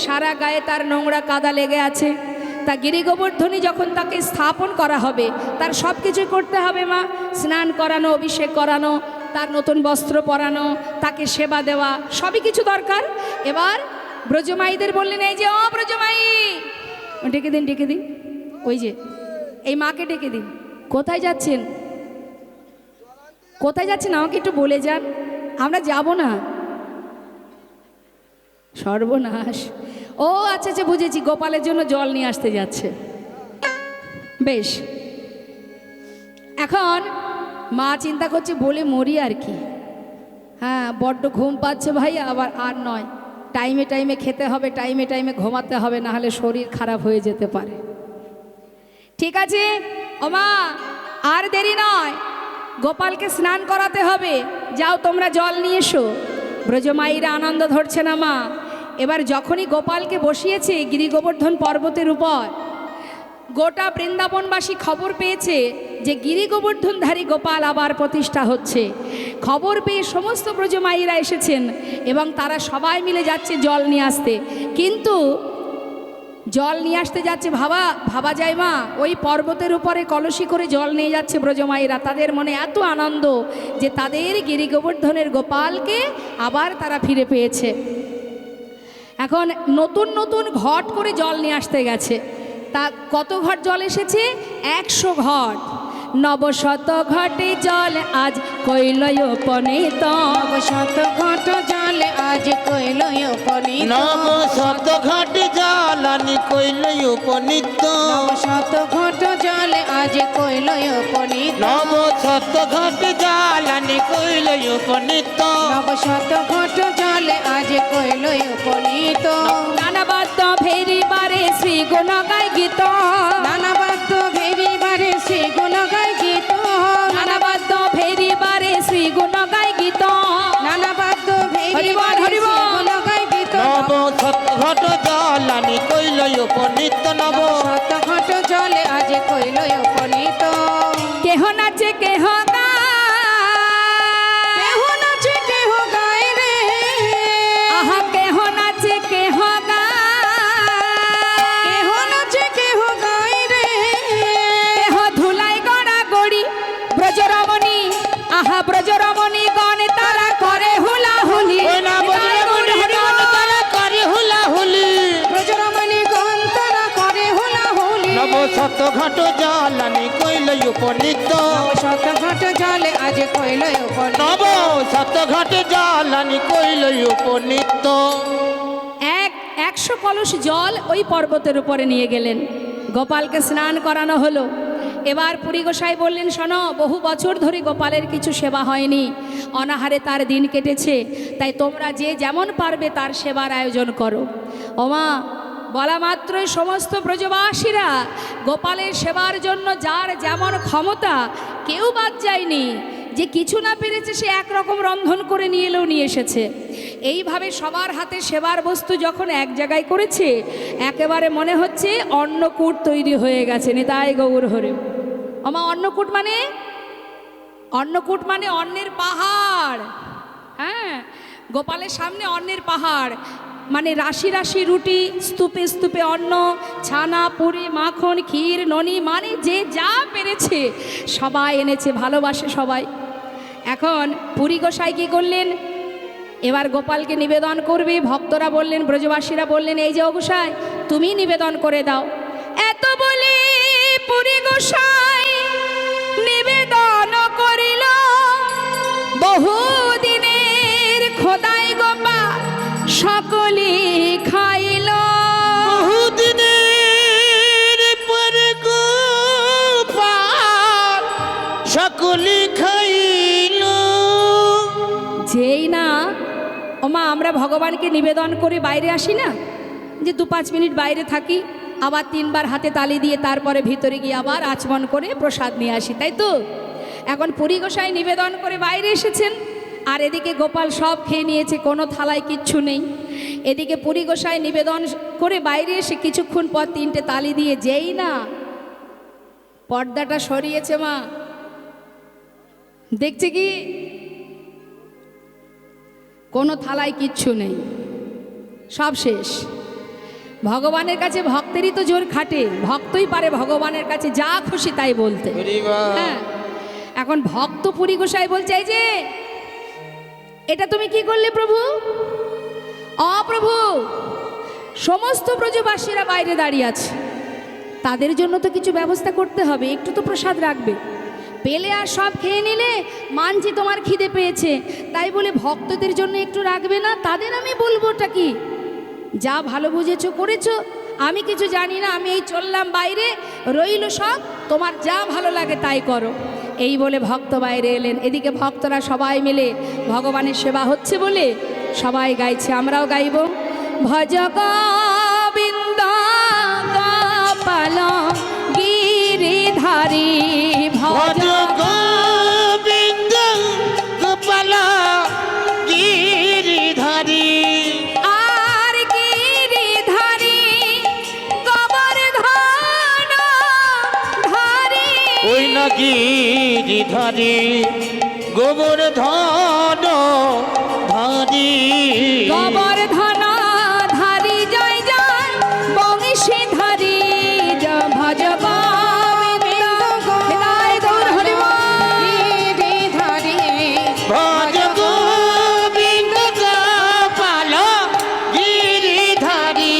সারা গায়ে তার নোংরা কাদা লেগে আছে। তা গিরি গোবর্ধনী যখন তাকে স্থাপন করা হবে, তার সব কিছু করতে হবে মা, স্নান করানো, অভিষেক করানো, তার নতুন বস্ত্র পরানো, তাকে সেবা দেওয়া, সবই কিছু দরকার। এবার ব্রজমাইদের বললেন, এই যে ও ব্রজমাই, ডেকে দিন, ডেকে দিন, ওই যে এই মাকে ডেকে দিন। কোথায় যাচ্ছেন? কোথায় যাচ্ছেন আমাকে একটু বলে যান, আমরা যাব না। সর্বনাশ। ও আচ্ছা আচ্ছা, বুঝেছি, গোপালের জন্য জল নিয়ে আসতে যাচ্ছে। বেশ, এখন মা চিন্তা করছে বলে মরি আর কি। হ্যাঁ, বড্ড ঘুম পাচ্ছে ভাই, আবার আর নয়, টাইমে টাইমে খেতে হবে, টাইমে টাইমে ঘুমাতে হবে, না হলে শরীর খারাপ হয়ে যেতে পারে। ঠিক আছে ও মা, আর দেরি নয়, গোপালকে স্নান করাতে হবে, যাও তোমরা জল নিয়ে এসো। ব্রজমাইরা আনন্দ ধরছে না মা। এবার যখনই গোপালকে বসিয়েছে গিরি গোবর্ধন পর্বতের উপর, গোটা বৃন্দাবনবাসী খবর পেয়েছে যে গিরি গোবর্ধনধারী গোপাল আবার প্রতিষ্ঠা হচ্ছে। খবর পেয়ে সমস্ত ব্রজমাইরা এসেছেন এবং তারা সবাই মিলে যাচ্ছে জল নিয়ে আসতে। কিন্তু জল নিয়ে আসতে যাচ্ছে, ভাবা যায় মা, ওই পর্বতের উপরে কলসি করে জল নিয়ে যাচ্ছে ব্রজমাইরা। তাদের মনে এত আনন্দ যে তাদের গিরি গোবর্ধনের গোপালকে আবার তারা ফিরে পেয়েছে। এখন নতুন নতুন ঘট করে জল নিয়ে আসতে গেছে। তা কত ঘট জল এসেছে? 100 ঘট। নবশত ঘটে জল আজ কৈলয় উপনীত, শত ঘট জল আজ কইল উপনীত, নব শত ঘট জলানি কইল উপনীত, শত ঘট জল আজ কইল উপনীত, নব শত ঘট জ্বালানি কইল উপনীত নব শত ঘট জলে আজ কইল উপনীত নানাবাদ্য ভেরিবারে শ্রী গুণ গাই গীত নানাবাদ্য ভেরিবারে শ্রী গুণ গাই গীত নানাবাদ্য ভেরিবারে শ্রী গুণ গাই গীত নানাবাদ্য হরিবল, ভেরিবারে হরিবল। শ্রী গুণ গাই গীত নব শত ঘট জ্বালানি কইল উপনীত নব শত ঘট জলে আজ কইল উপনীত কেহ নাচে কেহ কেহ নাচে কেহ গায় রে আহা কেহ নাচে কেহ কেহ নাচে কেহ গায় রে কেহ ধুলাই গড়া গড়ি ব্রজরমণী আহা ব্রজরমণী গণ তারা করে হুলা হুলি ওই না বজরঙ্গি গান তারা করে হুলাহুলি ব্রজরমণী গন্তরা করে হুলা হুলি নব শত ঘট জ্বালানি কইল উপনীত শত ঘট জলে আজ কইল উপনীত নব শত ঘট জ্বালানি কইল উপনীত 100 কলস জল ওই পর্বতের উপরে নিয়ে গেলেন গোপালকে স্নান করানো হলো এবার পুরী গোসাই বললেন শোনো বহু বছর ধরে গোপালের কিছু সেবা হয়নি অনাহারে তার দিন কেটেছে তাই তোমরা যে যেমন পারবে তার সেবার আয়োজন করো ওমা বলা মাত্রই সমস্ত ব্রজবাসীরা গোপালের সেবার জন্য যার যেমন ক্ষমতা কেউ বাদ যায়নি যে কিছু না পেরেছে সে একরকম রন্ধন করে নিয়ে এলেও নিয়ে এসেছে এইভাবে সবার হাতে সেবার বস্তু যখন এক জায়গায় করেছে একেবারে মনে হচ্ছে অন্নকূট তৈরি হয়ে গেছে নিতাই গৌর হরে আমা অন্নকূট মানে অন্নের পাহাড় হ্যাঁ গোপালের সামনে অন্নের পাহাড় মানে রাশি রাশি রুটি স্তূপে স্তূপে অন্ন ছানা পুরি মাখন ক্ষীর ননি মানে যে যা পেরেছে সবাই এনেছে ভালোবাসে সবাই এখন পুরী গোসাই কী করলেন এবার গোপালকে নিবেদন করবে ভক্তরা বললেন ব্রজবাসীরা বললেন এই যে ও গোসাই তুমি নিবেদন করে দাও এত বলে পুরী গোসাই নিবেদন করিল বহুদিনের খোদাই গোপাল সকলে খাইল বহুদিনের পর গোপাল সকলে খাইল যেই না ওমা আমরা ভগবানকে নিবেদন করে বাইরে আসি না যে 2-5 মিনিট বাইরে থাকি আবার 3 বার হাতে তালি দিয়ে তারপরে ভিতরে গিয়ে আবার আচমন করে প্রসাদ নিয়ে আসি তাই তো এখন পুরী গোসাই নিবেদন করে বাইরে এসেছেন আর এদিকে গোপাল সব খেয়ে নিয়েছে কোনো থালায় কিচ্ছু নেই এদিকে পুরী গোসাই নিবেদন করে বাইরে এসে কিছুক্ষণ পর 3টে তালি দিয়ে যেই না পর্দাটা সরিয়েছে মা দেখছে কি কোনো থালায় কিচ্ছু নেই সব শেষ ভগবানের কাছে ভক্তেরই তো জোর খাটে ভক্তই পারে ভগবানের কাছে যা খুশি তাই বলতে হ্যাঁ এখন ভক্ত পুরী গোসাই বলছে এই যে এটা তুমি কি করলে প্রভু অপ্রভু সমস্ত ব্রজবাসীরা বাইরে দাঁড়িয়ে আছে তাদের জন্য তো কিছু ব্যবস্থা করতে হবে একটু তো প্রসাদ রাখবে পেলে আর সব খেয়ে নিলে মানছি তোমার খিদে পেয়েছে তাই বলে ভক্তদের জন্য একটু রাখবে না তাদের আমি বলবোটা কি যা ভালো বুঝেছো করেছো আমি কিছু জানি না আমি এই চললাম বাইরে রইল সব তোমার যা ভালো লাগে তাই করো এই বলে ভক্ত বাইরে এলেন এদিকে ভক্তরা সবাই মিলে ভগবানের সেবা হচ্ছে বলে সবাই গাইছে আমরাও গাইব ভজ গোবিন্দ গোপাল গিরিধারী ভজ গোবিন্দ গোপাল গিরিধারী আর গিরিধারী গোবর্ধন ধারী ওই না গিরিধারী গোবর্ধন ধারী গোবর্ধন ধারী জয় জয় বংশীধারী ভজ গোবিন্দ হৃদয় গৌর হরি বল। গিরিধারী ভজ গোবিন্দ গোপাল গিরিধারী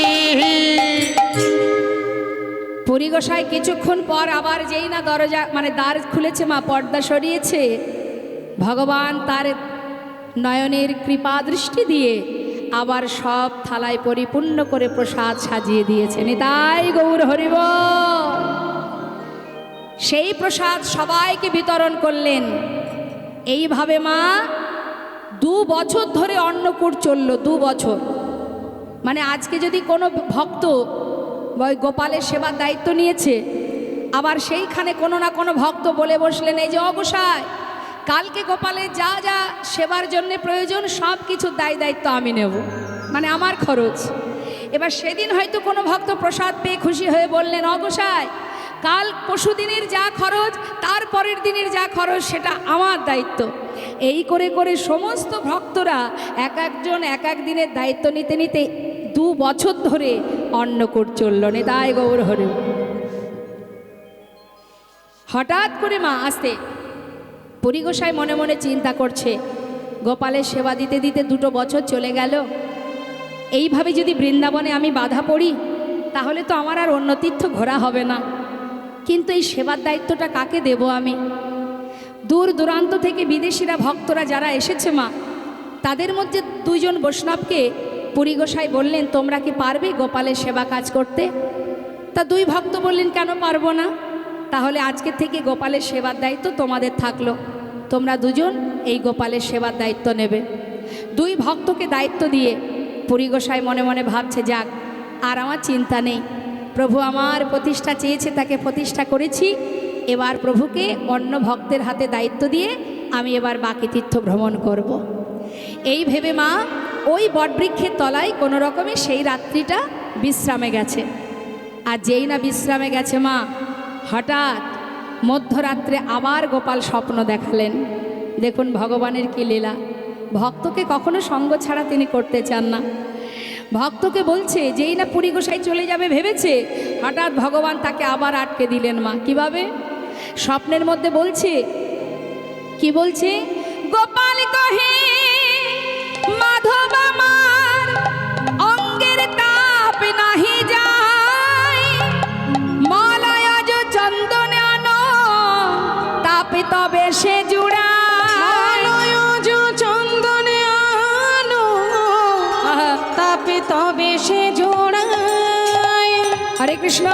পুরী গোসাই কিছুক্ষণ পর আবার যেই না দরজা মানে দ্বার খুলেছে মা পর্দা সরিয়েছে ভগবান তার নয়নের কৃপা দৃষ্টি দিয়ে আবার সব থালায় পরিপূর্ণ করে প্রসাদ সাজিয়ে দিয়েছেন তাই গৌর হরিব সেই প্রসাদ সবাইকে বিতরণ করলেন। এইভাবে মা 2 বছর ধরে অন্নকূট চলল, 2 বছর। মানে আজকে যদি কোনো ভক্ত ওই গোপালের সেবার দায়িত্ব নিয়েছে, আবার সেইখানে কোনো না কোনো ভক্ত বলে বসলেন, এই যে অগোসাই, কালকে গোপালের যা যা সেবার জন্য প্রয়োজন সব কিছুর দায়িত্ব আমি নেব, মানে আমার খরচ। এবার সেদিন হয়তো কোনো ভক্ত প্রসাদ পেয়ে খুশি হয়ে বললেন, অগোসাই কাল পরশু দিনের যা খরচ, তার পরের দিনের যা খরচ সেটা আমার দায়িত্ব। এই করে করে সমস্ত ভক্তরা এক একজন এক এক দিনের দায়িত্ব নিতে নিতে 2 বছর ধরে অন্নকূট চলল। নিতাই গৌর হরি। হঠাৎ করে মা আসতে পরিগোসাই মনে মনে চিন্তা করছে, গোপালের সেবা দিতে দিতে 2 বছর চলে গেল, এইভাবে যদি বৃন্দাবনে আমি বাধা পড়ি তাহলে তো আমার আর অন্য তীর্থ ঘোরা হবে না। কিন্তু এই সেবার দায়িত্বটা কাকে দেব আমি? দূর দূরান্ত থেকে বিদেশিরা ভক্তরা যারা এসেছে মা, তাদের মধ্যে 2 জন বৈষ্ণবকে পরিগোসাই বললেন, তোমরা কি পারবে গোপালের সেবা কাজ করতে? তা 2 ভক্ত বললেন, কেন পারবো না? তাহলে আজকে থেকে গোপালের সেবার দায়িত্ব তোমাদের থাকলো, তোমরা 2 জন এই গোপালের সেবার দায়িত্ব নেবে। 2 ভক্তকে দায়িত্ব দিয়ে পরিগোসাই মনে মনে ভাবছে, যাক আর আমার চিন্তা নেই, প্রভু আমার প্রতিষ্ঠা চেয়েছে তাকে প্রতিষ্ঠা করেছি, এবার প্রভুকে অন্য ভক্তের হাতে দায়িত্ব দিয়ে আমি এবার বাকি তীর্থ ভ্রমণ করব। এই ভেবে মা ওই বটবৃক্ষের তলায় কোনো রকমে সেই রাত্রিটা বিশ্রামে গেছে। আর যেই না বিশ্রামে গেছে মা, হঠাৎ মধ্যরাত্রে আবার গোপাল স্বপ্ন দেখালেন। দেখুন ভগবানের কি লীলা, ভক্তকে কখনো সঙ্গ ছাড়া তিনি করতে চান না। ভক্তকে বলছে, যেই না পরিগোসাই চলে যাবে ভেবেছে, হঠাৎ ভগবান তাকে আবার আটকে দিলেন মা। কিভাবে? স্বপ্নের মধ্যে বলছে, কি বলছে? গোপাল কহে মাধব আমার অঙ্গের তাপ নাহি যায়, মালায় যে চন্দনে আনো তাপে তবে সে জুড়ায়। তবে সে জোড়ায়। হরে কৃষ্ণ।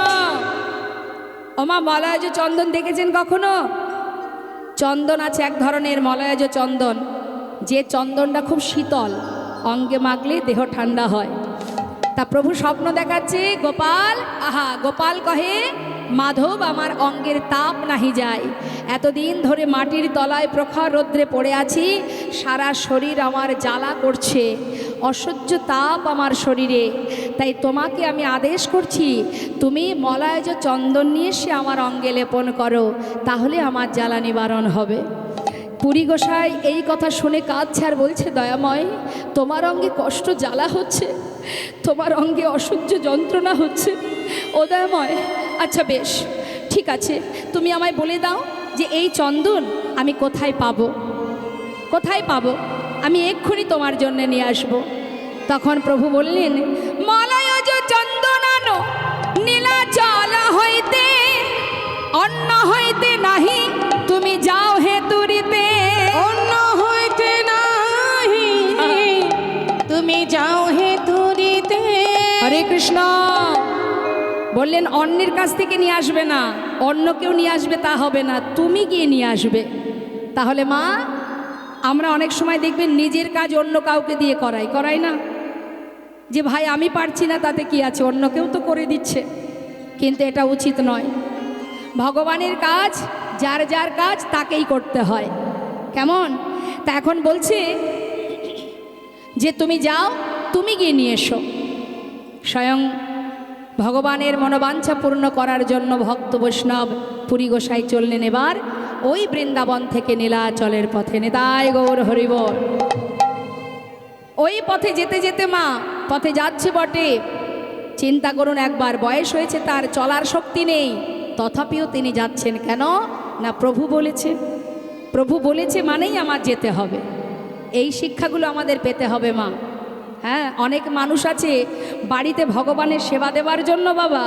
ওমা মলয়জ চন্দন দেখেছেন কখনো? চন্দন আছে এক ধরনের মলয়জ চন্দন, যে চন্দনটা খুব শীতল, অঙ্গে মাখলে দেহ ঠান্ডা হয়। তা প্রভু স্বপ্ন দেখাচ্ছে, গোপাল, আহা গোপাল কহে মাধব আমার অঙ্গের তাপ নাহি যায়, এতদিন ধরে মাটির তলায় প্রখর রৌদ্রে পড়ে আছি, সারা শরীর আমার জ্বালা করছে, অসহ্য তাপ আমার শরীরে, তাই তোমাকে আমি আদেশ করছি তুমি মলয়জ চন্দন নিয়ে এসে আমার অঙ্গে লেপন করো, তাহলে আমার জ্বালা নিবারণ হবে। পরিগোসাই এই কথা শুনে কাঁদছে আর বলছে, দয়াময় তোমার অঙ্গে কষ্ট জ্বালা হচ্ছে, তোমার অঙ্গে অসহ্য যন্ত্রণা হচ্ছে, ও দয়াময় আচ্ছা বেশ ঠিক আছে, তুমি আমায় বলে দাও যে এই চন্দন আমি কোথায় পাবো, কোথায় পাবো, আমি এক্ষুনি তোমার জন্য নিয়ে আসবো। তখন প্রভু বললেন, মলয়জ চন্দন আনো নীলাচল হইতে, অন্য হইতে নাহি তুমি যাও হে তুরিতে। অন্য হইতে নাহি তুমি যাও হে তুরিতে। হরে কৃষ্ণ। বললেন অন্যের কাছ থেকে নিয়ে আসবে না, অন্য কেউ নিয়ে আসবে তা হবে না, তুমি গিয়ে নিয়ে আসবে। তাহলে মা আমরা অনেক সময় দেখবেন নিজের কাজ অন্য কাউকে দিয়ে করাই না, যে ভাই আমি পারছি না তাতে কি আছে, অন্য কেউ তো করে দিচ্ছে, কিন্তু এটা উচিত নয়। ভগবানের কাজ যার যার কাজ তাকেই করতে হয়, কেমন? তা এখন বলছে যে তুমি যাও, তুমি গিয়ে নিয়ে এসো। স্বয়ং ভগবানের মনোবাঞ্ছা পূর্ণ করার জন্য ভক্ত বৈষ্ণব পরিগোসাই চললেন এবার ওই বৃন্দাবন থেকে নীলাচলের পথে। নিতাই গৌর হরিবল। ওই পথে যেতে যেতে মা পথে যাচ্ছে বটে, চিন্তা করুন একবার, বয়স হয়েছে তার, চলার শক্তি নেই, তথাপিও তিনি যাচ্ছেন। কেন না প্রভু বলেছে, প্রভু বলেছে মানেই আমার যেতে হবে। এই শিক্ষাগুলো আমাদের পেতে হবে মা। হ্যাঁ, অনেক মানুষ আছে বাড়িতে ভগবানের সেবা দেওয়ার জন্য বাবা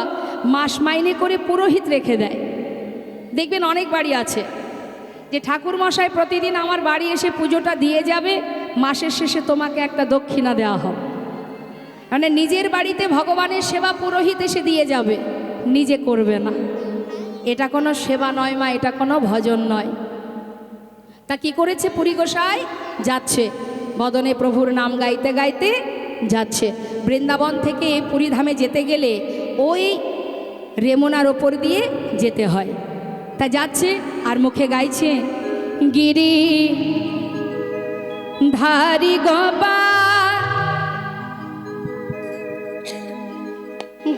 মাস মাইনে করে পুরোহিত রেখে দেয়। দেখবেন অনেক বাড়ি আছে যে ঠাকুর মশাই প্রতিদিন আমার বাড়ি এসে পুজোটা দিয়ে যাবে, মাসের শেষে তোমাকে একটা দক্ষিণা দেওয়া হবে। মানে নিজের বাড়িতে ভগবানের সেবা পুরোহিত এসে দিয়ে যাবে, নিজে করবে না। এটা কোনো সেবা নয় মা, এটা কোনো ভজন নয়। তা কি করেছে পুরী গোসাই? যাচ্ছে বদনে প্রভুর নাম গাইতে গাইতে যাচ্ছে। বৃন্দাবন থেকে পুরীধামে যেতে গেলে ওই রেমুনার ওপর দিয়ে যেতে হয়। তা যাচ্ছে আর মুখে গাইছে, গিরি ধারি গোপা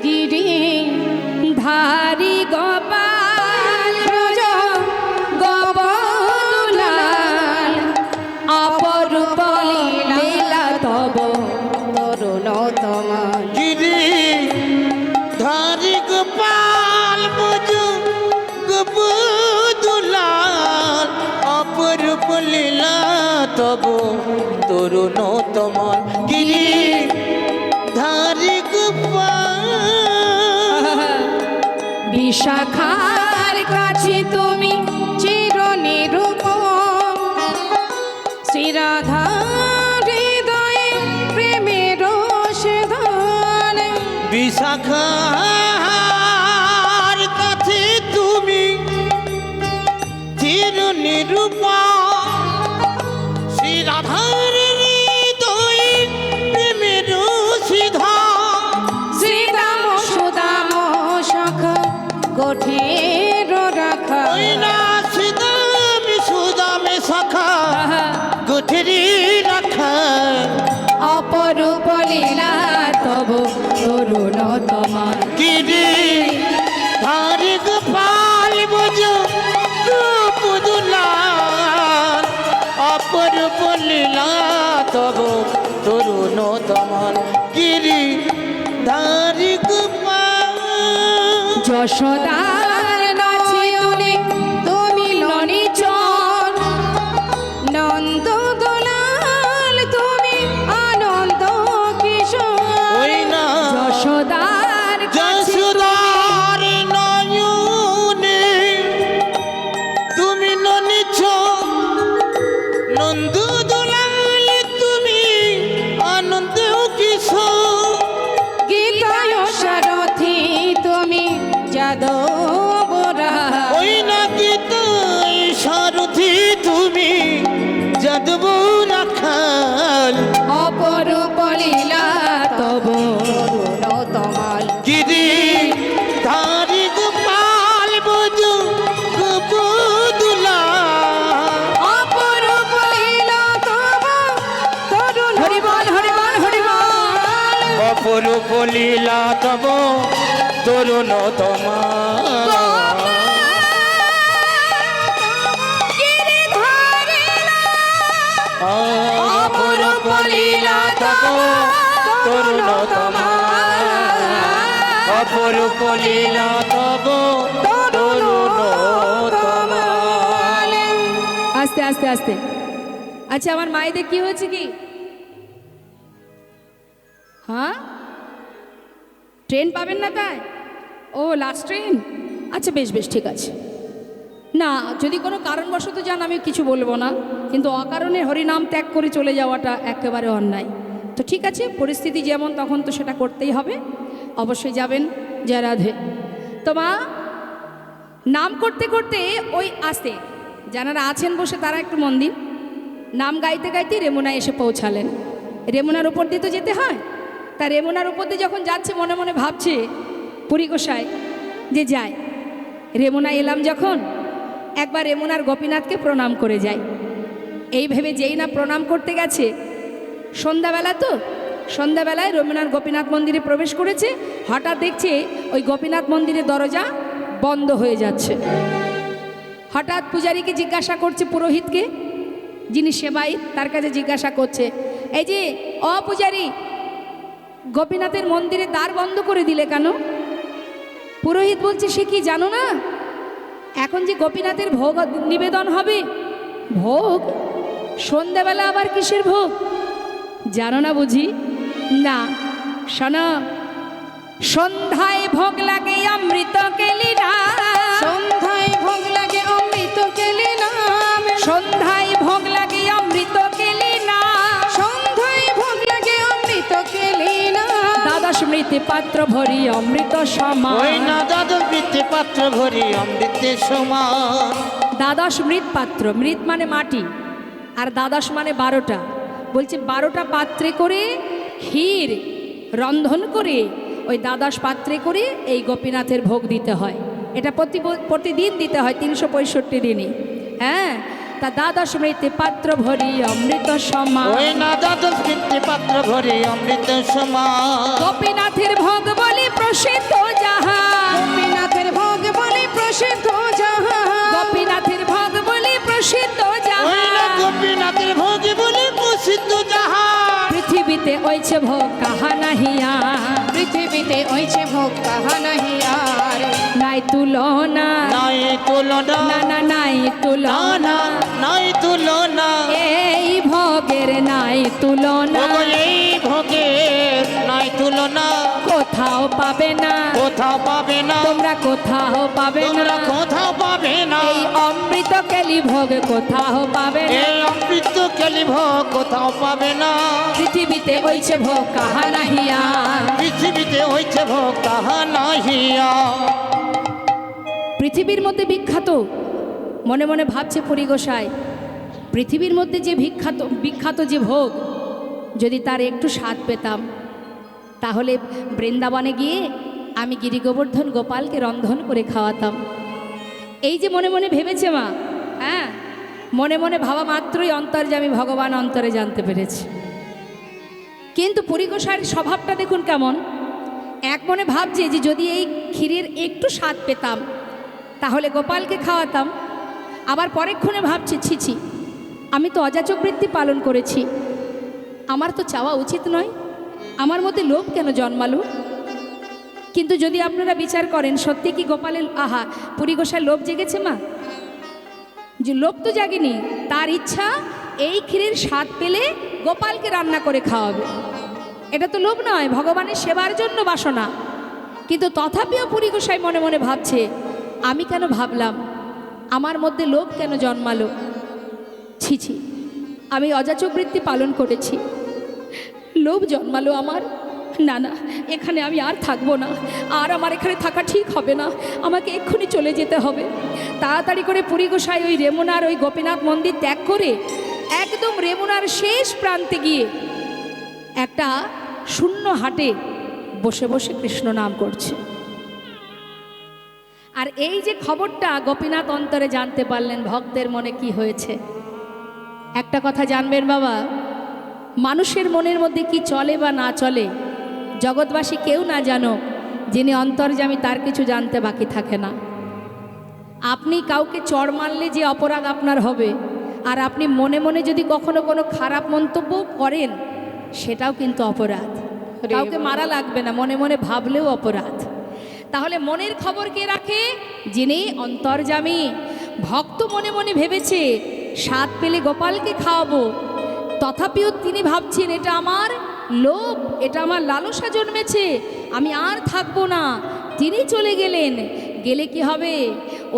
গিরি ধারি গোপাল ব্রজ গোবদুলাল অপরূপ লীলা তব তরুণ তোমার গিরি ধারি গোপাল বুঝু গোবদুলাল অপরূপ লীলা তব তরুণ তোমার। গিরি ধারি গোপাল বিশাখার কাছে তুমি চির নিরূপম শ্রীরাধা হৃদয়ে প্রেমের সেধান বিশাখার কাছে তুমি চির নিরূপম শ্রী রাধার হৃদয়ে প্রেমের সিধা শ্রীরাম সুদাম সখা কঠের রাখা ওই না সুদামে সুদামে সখা গুঠরি রাখা অপরূপ লীলা তব তরুণ তোমার। গিরি ধারি গোপাল বুঝু গোপদুলাল অপরূপ লীলা তব তরুণ তোমার। গিরি ধারি গোপাল যশোদার নাচিলে তুমি লনিচর নন্দ দোলাল তুমি আনন্দ কিশোর ওই না যশোদার কাছে যশোদার নয়নে তুমি ননিছ নন্দ দোলাল তুমি আনন্দ কিশোর। গীতায় সারথি তুমি যাদবরা ওই না গীতায় সারথি তুমি যাদব রাখাল অপরূপ লীলা তব তরুণ তোমার গিরি ধারি গোপাল বুঝু গোপদুলাল অপরূপ লীলা তব তরুণ হরিবল হরিবল হরিবল অপরূপ লীলা তব তরুণ তোমার। অপরূপ লীলা তব তরুণ তোমার। অপরূপ লীলা তব তরুণ তোমার। আস্তে আস্তে আস্তে। আচ্ছা আমার মায়েদের কি হয়েছে কি? হ্যাঁ ট্রেন পাবেন না তাই? ও লাস্ট ট্রেন, আচ্ছা বেশ বেশ ঠিক আছে। না যদি কোনো কারণবশত যান আমি কিছু বলবো না, কিন্তু অকারণে হরিনাম ত্যাগ করে চলে যাওয়াটা একেবারে অন্যায়। তো ঠিক আছে, পরিস্থিতি যেমন তখন তো সেটা করতেই হবে, অবশ্যই যাবেন। জয় রাধে। তো মা নাম করতে করতে ওই আসতে যারা আছেন বসে তারা একটু মন দিন, নাম গাইতে গাইতে রেমুনায় এসে পৌঁছালেন। রেমুনার উপর দিয়ে তো যেতে হয়, তা রেমুনার উপর দিয়ে যখন যাচ্ছে মনে মনে ভাবছে পুরী গোসাই যে যায় রেমুনা এলাম যখন একবার রেমুনার গোপীনাথকে প্রণাম করে যাই। এই ভেবে যেই না প্রণাম করতে গেছে, সন্ধ্যাবেলা তো সন্ধ্যাবেলায় রেমুনার গোপীনাথ মন্দিরে প্রবেশ করেছে, হঠাৎ দেখছে ওই গোপীনাথ মন্দিরের দরজা বন্ধ হয়ে যাচ্ছে। হঠাৎ পূজারীকে জিজ্ঞাসা করছে, পুরোহিতকে যিনি সেবাই তার কাছে জিজ্ঞাসা করছে, এই যে পূজারী গোপীনাথের মন্দিরে দ্বার বন্ধ করে দিলে কেন? পুরোহিত বলছে, সে কি জানো না এখন যে গোপীনাথের ভোগ নিবেদন হবে? ভোগ? সন্ধ্যাবেলা আবার কিসের ভোগ জানো না বুঝি? না শোনো, সন্ধ্যায় ভোগ লাগে অমৃত কেলি না, সন্ধ্যায় ভোগ লাগে অমৃত কেলি নাম সন্ধ্যায় ভোগ লাগে অমৃত কেলি না, সন্ধ্যায় ভোগ লাগে অমৃত কেলি নাম দ্বাদশ মৃত মৃতে পাত্র ভরি অমৃত ওই সমান। না দ্বাদশ বৃত্তি পাত্র ভরি অমৃতের সমান। দ্বাদশ মৃৎ পাত্র, মৃৎ মানে মাটি, আর দ্বাদশ মানে 12টা। বলছে 12টা পাত্রে করে ক্ষীর রন্ধন করে ওই দ্বাদশ পাত্রে করে এই গোপীনাথের ভোগ দিতে হয়। এটা প্রতিদিন দিতে হয় 365 দিনে। হ্যাঁ, তা দ্বাদশ মৃতে পাত্র ভরি অমৃত সমান। ওই না দ্বাদশ বৃত্তি পাত্র ভরি অমৃতের সমান। গোপীনাথের ভোগ বলি প্রসিদ্ধ যাহা, গোপীনাথের ভোগ বলে প্রসিদ্ধ যাহা। গোপীনাথের ভোগ বলি প্রসিদ্ধ ওই যাহা। না গোপীনাথের ভোগ বলে প্রসিদ্ধ যাহা। পৃথিবীতে ওইছে ভোগ কাহা নাহিয়া, পৃথিবীতে ওইছে ভোগ কাহা নাহি আর। নাই তুলনা, নাই তুলনা, না না নাই তুলনা, নাই তুলনা। এই ভোগের নাই তুলনা, ওগো এই ভোগের নাই তুলনা। কোথাও পাবে না, কোথাও পাবে না, তোমরা কোথাও পাবে না। তোমরা কোথাও পাবে না। এই অমৃত কেলি ভোগ কোথাও পাবে না। এই অমৃত কেলি ভোগ কোথাও পাবে না। পৃথিবীতে ওইছে ভোগ কাহা নাহিয়া। পৃথিবীতে হইছে ভোগ কাহা নাহিয়া। পৃথিবীর মধ্যে বিখ্যাত, মনে মনে ভাবছে পুরী গোসাই, পৃথিবীর মধ্যে যে বিখ্যাত যে ভোগ, যদি তার একটু স্বাদ পেতাম তাহলে বৃন্দাবনে গিয়ে আমি গিরি গোবর্ধন গোপালকে রন্ধন করে খাওয়াতাম। এই যে মনে মনে ভেবেছে মা, হ্যাঁ, মনে মনে ভাবা মাত্রই অন্তর্যামী ভগবান অন্তরে জানতে পেরেছে। কিন্তু পুরী গোসাইয়ের স্বভাবটা দেখুন কেমন, এক মনে ভাবছে যে যদি এই ক্ষীরের একটু স্বাদ পেতাম তাহলে গোপালকে খাওয়াতাম। আবার পরেক্ষণে ভাবছে, ছিছি, আমি তো অযাচক বৃত্তি পালন করেছি, আমার তো চাওয়া উচিত নয়, আমার মধ্যে লোভ কেন জন্মালো। কিন্তু যদি আপনারা বিচার করেন, সত্যি কি গোপালের পুরী গোসাই লোভ জেগেছে মা? যে লোভ তো জাগেনি, তার ইচ্ছা এই ক্ষীরের স্বাদ পেলে গোপালকে রান্না করে খাওয়াবে। এটা তো লোভ নয়, ভগবানের সেবার জন্য বাসনা। কিন্তু তথাপিও পুরী গোসাই মনে মনে ভাবছে, আমি কেন ভাবলাম, আমার মধ্যে লোভ কেন জন্মালো। ছিছি, আমি অযাচক বৃত্তি পালন করেছি, লোভ জন্মালো আমার। না না, এখানে আমি আর থাকবো না, আর আমার এখানে থাকা ঠিক হবে না, আমাকে এক্ষুনি চলে যেতে হবে। তাড়াতাড়ি করে পুরী গোসাই ওই রেমুনার ওই গোপীনাথ মন্দির ত্যাগ করে একদম রেমুনার শেষ প্রান্তে গিয়ে একটা শূন্য হাটে বসে বসে কৃষ্ণ নাম করছে। আর এই যে খবরটা গোপীনাথ অন্তরে জানতে পারলেন, ভক্তের মনে কি হয়েছে। একটা কথা জানবেন বাবা, মানুষের মনের মধ্যে কি চলে বা না চলে জগৎবাসী কেউ না জানো, যিনি অন্তর্যামী তার কিছু জানতে বাকি থাকে না। আপনি কাউকে চড় মারলে যে অপরাধ আপনার হবে, আর আপনি মনে মনে যদি কখনো কোনো খারাপ মন্তব্য করেন সেটাও কিন্তু অপরাধ। কাউকে মারা লাগবে না, মনে মনে ভাবলেও অপরাধ। তাহলে মনের খবর কে রাখে? যিনি অন্তর্যামী। ভক্ত মনে মনে ভেবেছে স্বাদ পেলে গোপালকে খাওয়াবো, তথাপিও তিনি ভাবছেন এটা আমার লোভ, এটা আমার লালসা জন্মেছে, আমি আর থাকবো না। তিনি চলে গেলেন, গেলে কি হবে,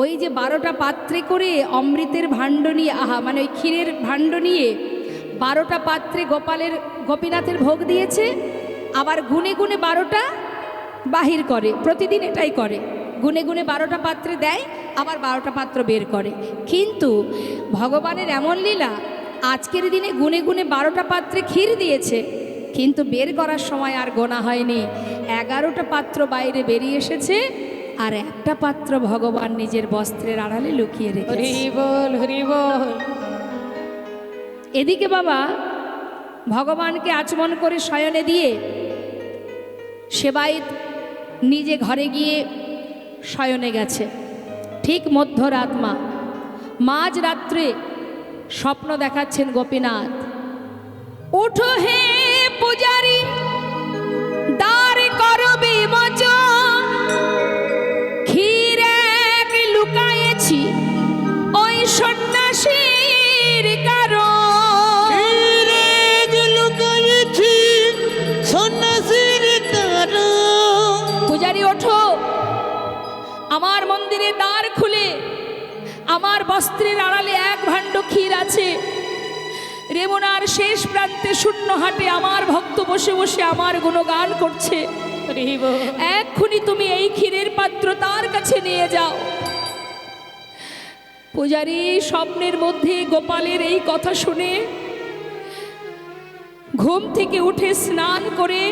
ওই যে 12টা পাত্রে করে অমৃতের ভাণ্ড নিয়ে, মানে ওই ক্ষীরের ভাণ্ড নিয়ে 12টা পাত্রে গোপীনাথের ভোগ দিয়েছে, আবার গুনে গুনে 12টা বাহির করে। প্রতিদিন এটাই করে, গুনে গুনে 12টা পাত্রে দেয়, আবার 12টা পাত্র বের করে। কিন্তু ভগবানের এমন লীলা, আজকের দিনে গুনে গুনে 12টা পাত্রে ক্ষীর দিয়েছে, কিন্তু বের করার সময় আর গোনা হয়নি। 11টা পাত্র বাইরে বেরিয়ে এসেছে, আর একটা পাত্র ভগবান নিজের বস্ত্রের আড়ালে লুকিয়ে রেখেছে। হরি বল, হরি বল। এদিকে বাবা ভগবানকে আচমন করে শয়নে দিয়ে সেবায়িত নিজে ঘরে গিয়ে শয়নে গেছে। ঠিক মধ্যরাত মাঝ রাত্রে স্বপ্ন দেখাচ্ছেন গোপীনাথ, উঠো হে পূজারি, দ্বার করো বিমোচন, ক্ষীর এক লুকায়েছি ওই সন্ন্যাসীর কারণ। পূজারি ওঠো, আমার মন্দিরে দ্বার খুলে আমার বস্ত্রের আড়ালে এক ভাণ্ড ক্ষীর আছে। রেমুনার শেষ প্রান্তে শূন্য হাটে আমার ভক্ত বসে বসে আমার গুণগান করছে। হরি বল। এক্ষুনি তুমি এই ক্ষীরের পাত্র তার কাছে নিয়ে যাও। পূজারী স্বপ্নের মধ্যে গোপালের এই কথা শুনে ঘুম থেকে উঠে স্নান করে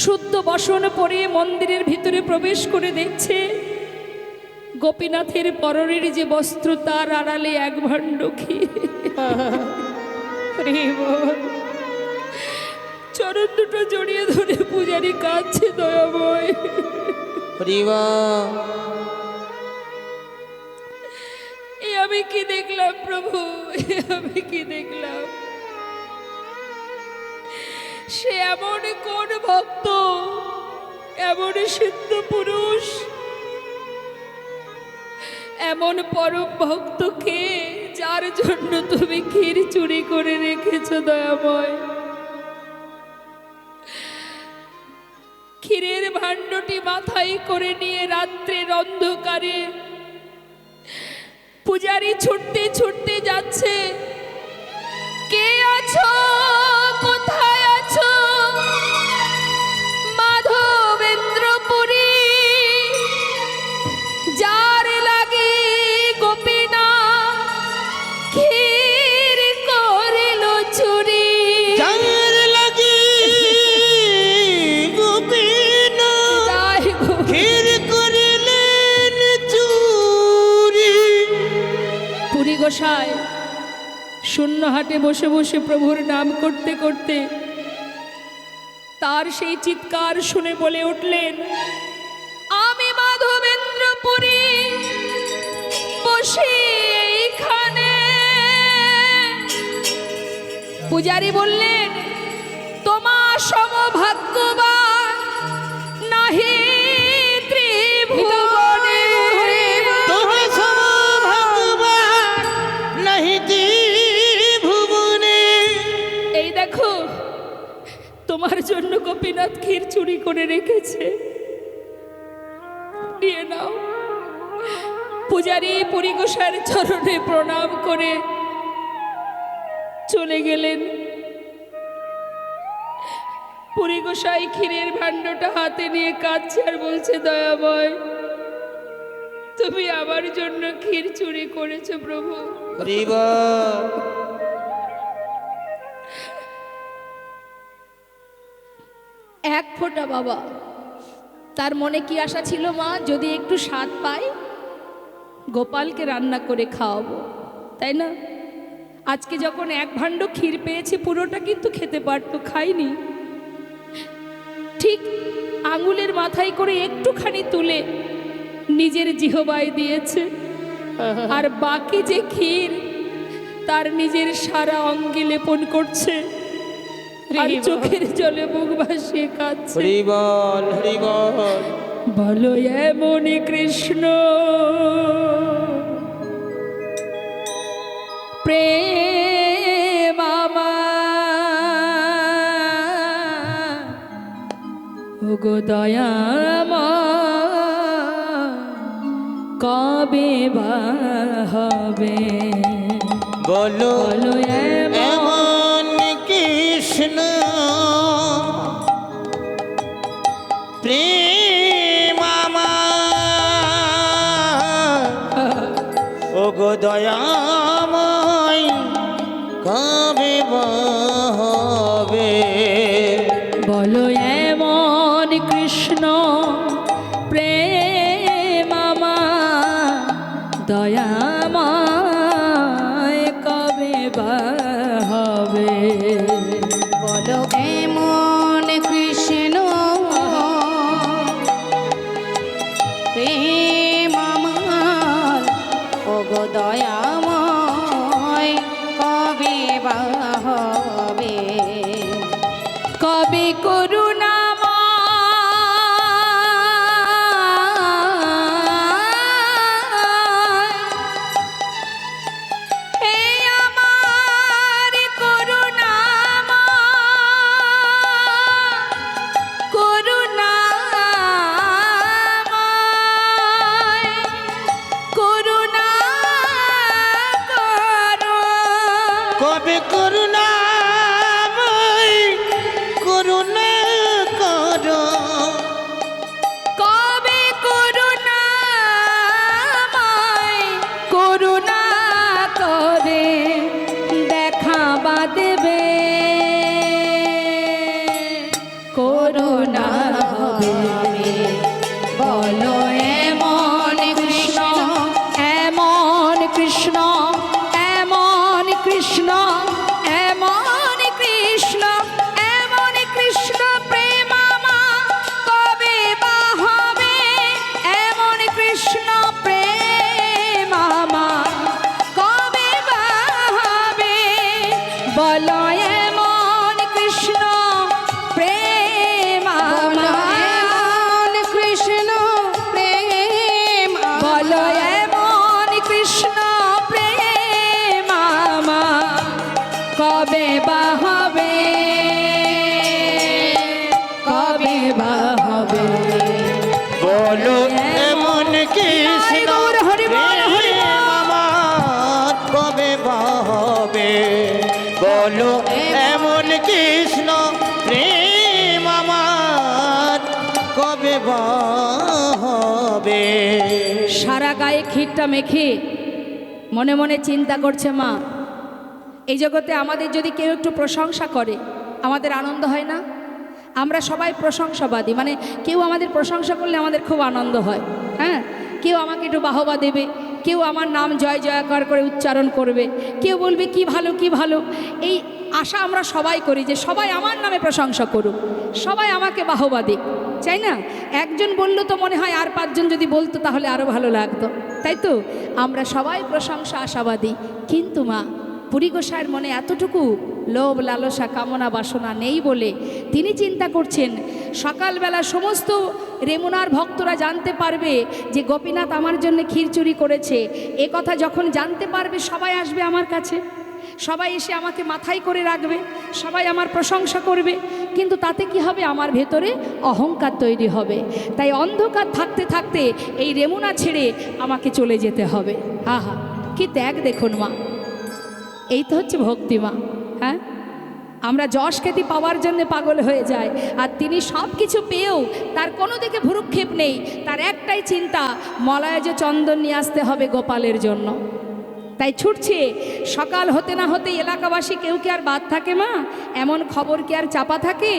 শুদ্ধ বসন পরে মন্দিরের ভিতরে প্রবেশ করে দেখছে গোপীনাথের পরনের যে বস্ত্র তার আড়ালে এক ভাণ্ড ক্ষীর। হরি বল। চরণ দুটো জড়িয়ে ধরে পূজারী কাঁদছে দয়াময়। হরিবল। এ আমি কি দেখলাম প্রভু, এ আমি কি দেখলাম? সে এমন কোন ভক্ত, এমন সিদ্ধ পুরুষ, এমন পরম ভক্তকে যার জন্য তুমি ক্ষীর চুরি করে রেখেছ দয়াময়। ক্ষীরের ভাণ্ডটি মাথায় করে নিয়ে রাত্রের অন্ধকারে পূজারী ছুটতে ছুটতে যাচ্ছে। কে আছো, কোথায় আছো? মাধবেন্দ্রপুরী, যার লাগি গোপীনাথ ক্ষীর করিল চুরি। যার লাগি গোপীনাথ তাই গো, ক্ষীর করিলেন চুরি। পুরী গোসাই শূন্য হাটে বসে বসে প্রভুর নাম করতে করতে তার সেই চিৎকার শুনে বলে উঠলেন, আমি মাধবেন্দ্রপুরী বসে এইখানে। পূজারী বললেন, তোমার সমভাগ্যবান নাহি ত্রিভুবনে। তোমার সমভাগ্যবান নাহি ত্রিভুবনে। এই দেখো, তোমার জন্য গোপীনাথ ক্ষীর চুরি করে রেখেছে, নিয়ে নাও। পূজারী পুরী গোসাইয়ের চরণে প্রণাম করে চলে গেলেন। পুরী গোসাই ক্ষীরের ভাণ্ডটা হাতে নিয়ে কাঁদছে আর বলছে, দয়াময়, তুমি আমার জন্য ক্ষীর চুরি করেছো প্রভু। হরিবল। এক ফোঁটা বাবা, তার মনে কি আশা ছিল, মা যদি একটু স্বাদ পাই গোপালকে রান্না করে খাওয়াবো, তাই না? আজকে যখন এক ভাণ্ড ক্ষীর পেয়েছে, পুরোটা কিন্তু খেতে পারতো, খাইনি। ঠিক আঙুলের মাথায় করে একটুখানি তুলে নিজের জিহবায় দিয়েছে, আর বাকি যে ক্ষীর তার নিজের সারা অঙ্গে লেপন করছে আর চোখের জলে মুখ ভাসিয়ে কাঁদছে। হরিবল। হরিবল। বলো এমনি কৃষ্ণ প্রেম আমার, ওগো দয়াময়, কবে বা হবে? বলো বলো এমন কৃষ্ণ প্রেম আমার, ওগো দয়াময়, কবে বা হবে? বলো এমন কৃষ্ণ প্রেম আমার, দয়াময়, কবে বা হবে? বলো এমন কৃষ্ণ প্রেম আমার, ওগো দয়াময়, কবে বা হবে? কবে করুণাময়, হে আমার করুণাময়, করুণাময়, করুণা করো। কবে করুণাময় করুণা কর, মেখে মনে মনে চিন্তা করছে, মা এই জগতে আমাদের যদি কেউ একটু প্রশংসা করে আমাদের আনন্দ হয় না? আমরা সবাই প্রশংসাবাদী, মানে কেউ আমাদের প্রশংসা করলে আমাদের খুব আনন্দ হয়। হ্যাঁ, কেউ আমাকে একটু বাহবা দেবে, কেউ আমার নাম জয় জয়কার করে উচ্চারণ করবে, কেউ বলবে কি ভালো কি ভালো। এই আশা আমরা সবাই করি যে সবাই আমার নামে প্রশংসা করুক, সবাই আমাকে বাহবা দিক, চাই না? একজন বললো তো মনে হয় আর পাঁচজন যদি বলতো তাহলে আরও ভালো লাগতো, তাই তো? আমরা সবাই প্রশংসা আশাবাদী। কিন্তু মা, পুরী গোসাইয়ের মনে এতটুকু লোভ লালসা কামনা বাসনা নেই বলে তিনি চিন্তা করছেন সকালবেলা সমস্ত রেমুনার ভক্তরা জানতে পারবে যে গোপীনাথ আমার জন্য ক্ষীর চুরি করেছে। এ কথা যখন জানতে পারবে সবাই আসবে আমার কাছে, সবাই এসে আমাকে মাথায় করে রাখবে, সবাই আমার প্রশংসা করবে। কিন্তু তাতে কি হবে? আমার ভেতরে অহংকার তৈরি হবে। তাই অন্ধকার থাকতে থাকতে এই রেমুনা ছেড়ে আমাকে চলে যেতে হবে। আহা, কি ত্যাগ দেখুন মা! এই তো হচ্ছে ভক্তি মা। হ্যাঁ, আমরা যশ খ্যাতি পাওয়ার জন্য পাগল হয়ে যাই, আর তিনি সব কিছু পেয়েও তার কোনো দিকে ভ্রুক্ষেপ নেই। তার একটাই চিন্তা, মলয়জ চন্দন নিয়ে আসতে হবে গোপালের জন্য। তাই ছুটছে। সকাল হতে না হতে এলাকাবাসী কেউ কি আর বাদ থাকে মা? এমন খবর কি আর চাপা থাকে?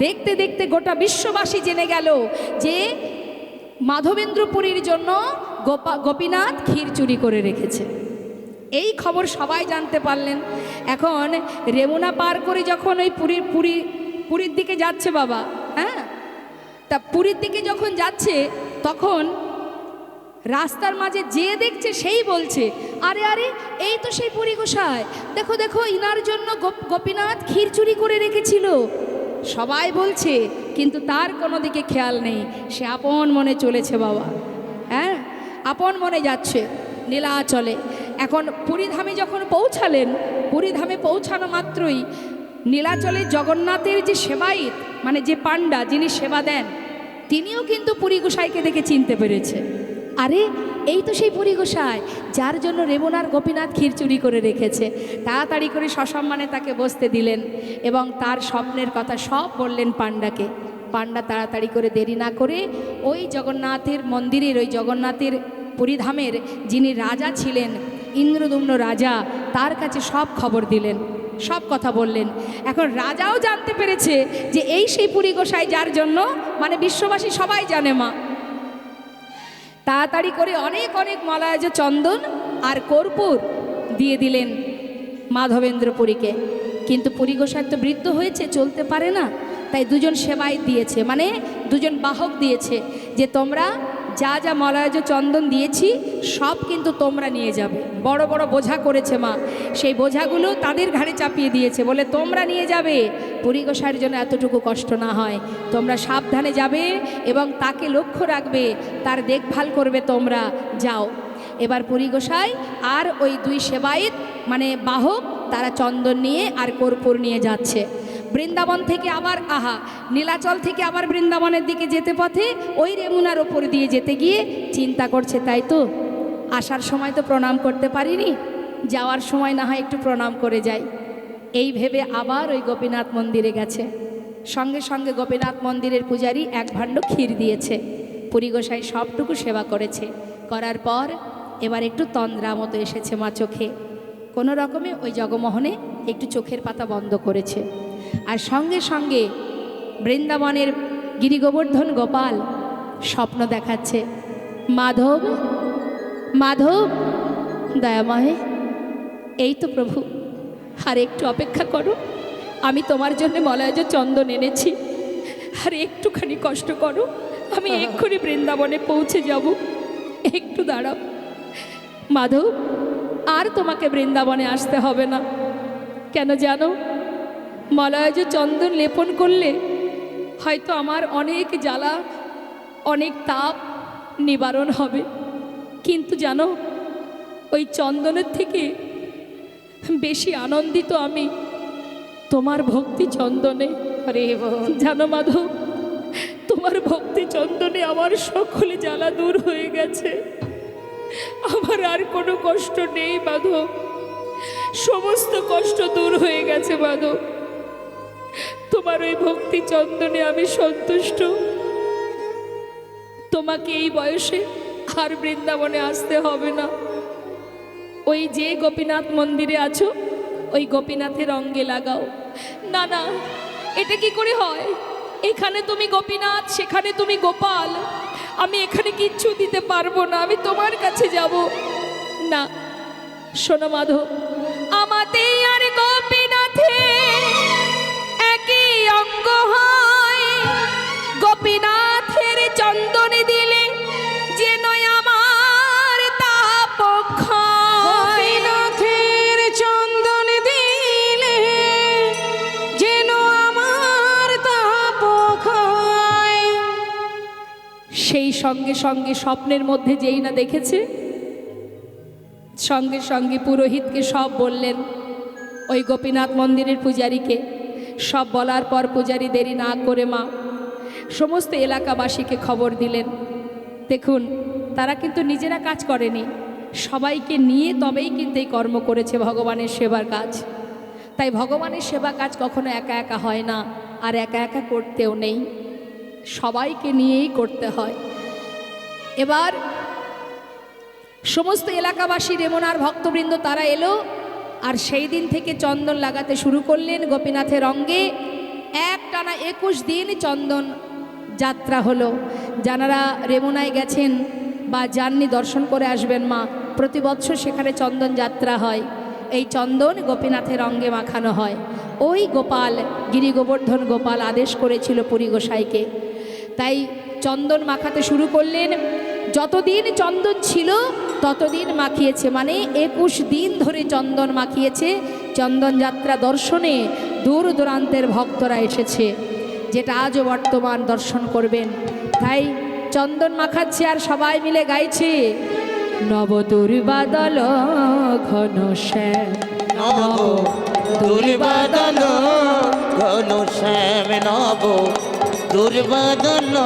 দেখতে দেখতে গোটা বিশ্ববাসী জেনে গেল যে মাধবেন্দ্রপুরীর জন্য গোপীনাথ ক্ষীর চুরি করে রেখেছে। এই খবর সবাই জানতে পারলেন। এখন রেমুনা পার করে যখন ওই পুরীর দিকে যাচ্ছে বাবা, হ্যাঁ, তা পুরীর দিকে যখন যাচ্ছে তখন রাস্তার মাঝে যে দেখছে সেই বলছে, আরে আরে এই তো সেই পুরী গোসাই, দেখো দেখো ইনার জন্য গোপীনাথ ক্ষীর চুরি করে রেখেছিল। সবাই বলছে, কিন্তু তার কোনো দিকে খেয়াল নেই। সে আপন মনে চলেছে বাবা, হ্যাঁ, আপন মনে যাচ্ছে নীলাচলে। এখন পুরীধামে যখন পৌঁছালেন, পুরীধামে পৌঁছানো মাত্রই নীলাচলে জগন্নাথের যে সেবায়িত, মানে যে পাণ্ডা যিনি সেবা দেন, তিনিও কিন্তু পুরী গোসাইকে দেখে চিনতে পেরেছে। আরে এই তো সেই পুরী গোসাই যার জন্য রেমুনার গোপীনাথ ক্ষীর চুরি করে রেখেছে। তাড়াতাড়ি করে সসম্মানে তাকে বসতে দিলেন এবং তার স্বপ্নের কথা সব বললেন পাণ্ডাকে। পাণ্ডা তাড়াতাড়ি করে দেরি না করে ওই জগন্নাথের মন্দিরের, ওই জগন্নাথের পুরীধামের যিনি রাজা ছিলেন, ইন্দ্রদুম্ন রাজা, তার কাছে সব খবর দিলেন, সব কথা বললেন। এখন রাজাও জানতে পেরেছে যে এই সেই পুরী গোসাই যার জন্য মানে বিশ্ববাসী সবাই জানে মা। তাড়াতাড়ি করে অনেক অনেক মলয়জ চন্দন আর কর্পূর দিয়ে দিলেন মাধবেন্দ্রপুরীকে। কিন্তু পুরী গোসাই তো বৃদ্ধ হয়েছে, চলতে পারে না, তাই দুজন সেবাই দিয়েছে, মানে দুজন বাহক দিয়েছে যে তোমরা যা যা মলয়জ চন্দন দিয়েছি সব কিন্তু তোমরা নিয়ে যাবে। বড় বড় বোঝা করেছে মা, সেই বোঝাগুলো তাদের ঘাড়ে চাপিয়ে দিয়েছে, বলে তোমরা নিয়ে যাবে, পুরী গোসাইয়ের জন্য এতটুকু কষ্ট না হয়। তোমরা সাবধানে যাবে এবং তাকে লক্ষ্য রাখবে, তার দেখভাল করবে, তোমরা যাও। এবার পুরী গোসাই আর ওই দুই সেবায়িত মানে বাহক, তারা চন্দন নিয়ে আর কর্পূর নিয়ে যাচ্ছে। বৃন্দাবন থেকে আবার নীলাচল থেকে আবার বৃন্দাবনের দিকে যেতে পথে ওই রেমুনার ওপর দিয়ে যেতে গিয়ে চিন্তা করছে, তাই তো আসার সময় তো প্রণাম করতে পারিনি, যাওয়ার সময় না হয় একটু প্রণাম করে যাই। এই ভেবে আবার ওই গোপীনাথ মন্দিরে গেছে। সঙ্গে সঙ্গে গোপীনাথ মন্দিরের পূজারী এক ভাণ্ড ক্ষীর দিয়েছে। পুরী গোসাই সবটুকু সেবা করেছে। করার পর এবার একটু তন্দ্রা মতো এসেছে মা চোখে। কোনো রকমে ওই জগমোহনে একটু চোখের পাতা বন্ধ করেছে। আর সঙ্গে সঙ্গে বৃন্দাবনের গিরিগোবর্ধন গোপাল স্বপ্ন দেখাচ্ছে, মাধব মাধব দয়াময়, এই তো প্রভু, আর একটু অপেক্ষা করো, আমি তোমার জন্য মলয়জ চন্দন এনেছি, আর একটুখানি কষ্ট করো, আমি এক্ষুনি বৃন্দাবনে পৌঁছে যাব, একটু দাঁড়াও। মাধব, আর তোমাকে বৃন্দাবনে আসতে হবে না। কেন জানো? মলয়জ চন্দন লেপন করলে হয়তো আমার অনেক জ্বালা, অনেক তাপ নিবারণ হবে, কিন্তু জানো ওই চন্দনের থেকে বেশি আনন্দিত আমি তোমার ভক্তি চন্দনে। আরে জানো মাধব, তোমার ভক্তি চন্দনে আমার সকলে জ্বালা দূর হয়ে গেছে, আমার আর কোনো কষ্ট নেই মাধব, সমস্ত কষ্ট দূর হয়ে গেছে মাধব, তোমার ওই ভক্তি চন্দনে আমি সন্তুষ্ট। তোমাকে এই বয়সে আর বৃন্দাবনে আসতে হবে না। ওই যে গোপীনাথ মন্দিরে আছো ওই গোপীনাথের অঙ্গে লাগাও। না না, এটা কি করে হয়? এখানে তুমি গোপীনাথ, সেখানে তুমি গোপাল। আমি এখানে কিচ্ছু দিতে পারবো না, আমি তোমার কাছে যাব না। শোনো মাধব, আমাতে আর গোপীনাথে একই অঙ্গ হয়। গোপীনাথের চন্দনে দিলে যে নয় আমার তাপ ক্ষয়। গোপীনাথের চন্দন দিলে যেন আমার তাপ ক্ষয়। সেই সঙ্গে সঙ্গে স্বপ্নের মধ্যে যেই না দেখেছে, সঙ্গে সঙ্গে পুরোহিতকে সব বললেন, ওই গোপীনাথ মন্দিরের পূজারীকে সব বলার পর পূজারী দেরি না করে মা সমস্ত এলাকাবাসীকে খবর দিলেন। দেখুন, তারা কিন্তু নিজেরা কাজ করেনি, সবাইকে নিয়ে তবেই কিন্তু এই কর্ম করেছে ভগবানের সেবার কাজ। তাই ভগবানের সেবা কাজ কখনো একা একা হয় না, আর একা একা করতেও নেই, সবাইকে নিয়েই করতে হয়। এবার সমস্ত এলাকাবাসী রেমনার ভক্তবৃন্দ তারা এলো, আর সেই দিন থেকে চন্দন লাগাতে শুরু করলেন গোপীনাথের অঙ্গে। একটানা 21 দিন চন্দন যাত্রা হলো। যারা রেমনায় গেছেন বা যাননি দর্শন করে আসবেন মা, প্রতি বছর সেখানে চন্দন যাত্রা হয়। এই চন্দন গোপীনাথের অঙ্গে মাখানো হয়। ওই গোপাল, গিরি গোবর্ধন গোপাল আদেশ করেছিল পুরী গোসাইকে, তাই চন্দন মাখাতে শুরু করলেন। যতদিন চন্দন ছিল ততদিন মাখিয়েছে, মানে 21 দিন ধরে চন্দন মাখিয়েছে। চন্দন যাত্রা দর্শনে দূর দূরান্তের ভক্তরা এসেছে, যেটা আজও বর্তমান দর্শন করবেন। তাই চন্দন মাখাচ্ছে আর সবাই মিলে গাইছে, নব দুর্বাদল ঘন শ্যাম, নব দুর্বাদল ঘন শ্যাম, নব দুর্বাদল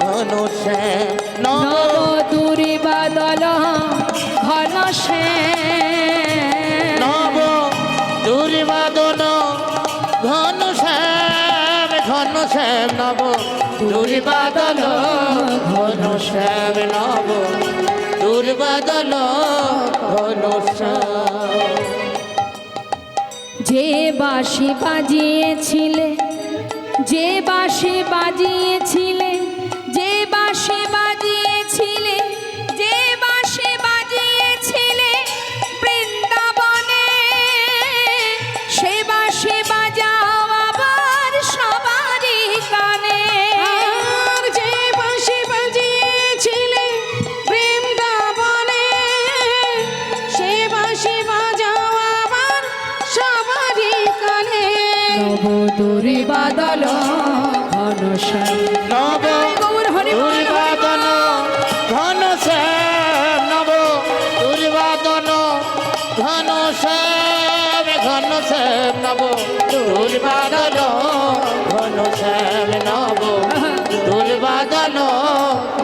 ঘন শ্যাম, নব নব দুর্বাদল ঘন শ্যাম, নব দুর্বাদল ঘন শ্যাম, ঘন শ্যাম, নব দুর্বাদল ঘন শ্যাম, নব দুর্বাদল ঘন শ্যাম। যে বাঁশি বাজিয়েছিলে, যে বাঁশি বাজিয়েছিলে, যে বাঁশি বাজিয়েছিলে, যে বাঁশি বাজিয়েছিলে বৃন্দাবনে, সে বাঁশি বাজাও আবার সবারই কানে। আর যে বাঁশি বাজিয়েছিলে বৃন্দাবনে, সে বাঁশি বাজাও আবার সবারই কানে। নব দুর্বাদল ঘন শ্যাম, নব দুর্বাদন ঘন শ্যাম, নব দুর্বাদন ঘন শ্যাম, ঘন শ্যাম, নব দুর্বাদন ঘন শ্যাম, নব দুর্বাদন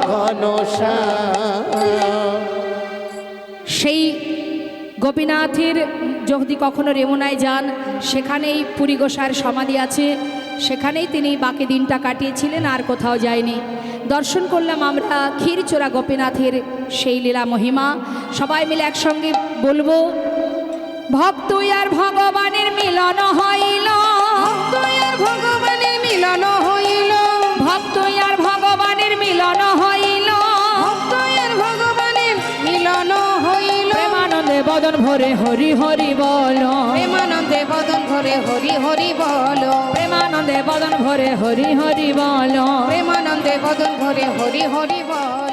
ঘন শ্যাম। সেই গোপীনাথের যদি কখনো রেমনায় যান, সেখানেই পুরী গোসাইয়ের সমাধি আছে, সেখানেই তিনি বাকি দিনটা কাটিয়েছিলেন, আর কোথাও যায়নি। দর্শন করলাম আমরা ক্ষীরচোরা গোপীনাথের সেই লীলা মহিমা। সবাই মিলে একসঙ্গে বলবো, ভক্ত আর ভগবানের মিলন হইল, ভক্ত আর ভগবানের মিলন হইল, ভক্ত আর ভগবানের মিলন হইল, ভক্ত আর ভগবানের মিলন হইল। প্রেমানন্দে বদন ভরে হরি হরি বল, প্রেমানন্দে বদন ভরে হরি হরি বল, প্রেমানন্দে বদন ভরে হরি হরি বল, প্রেমানন্দে বদন ভরে হরি হরি বল।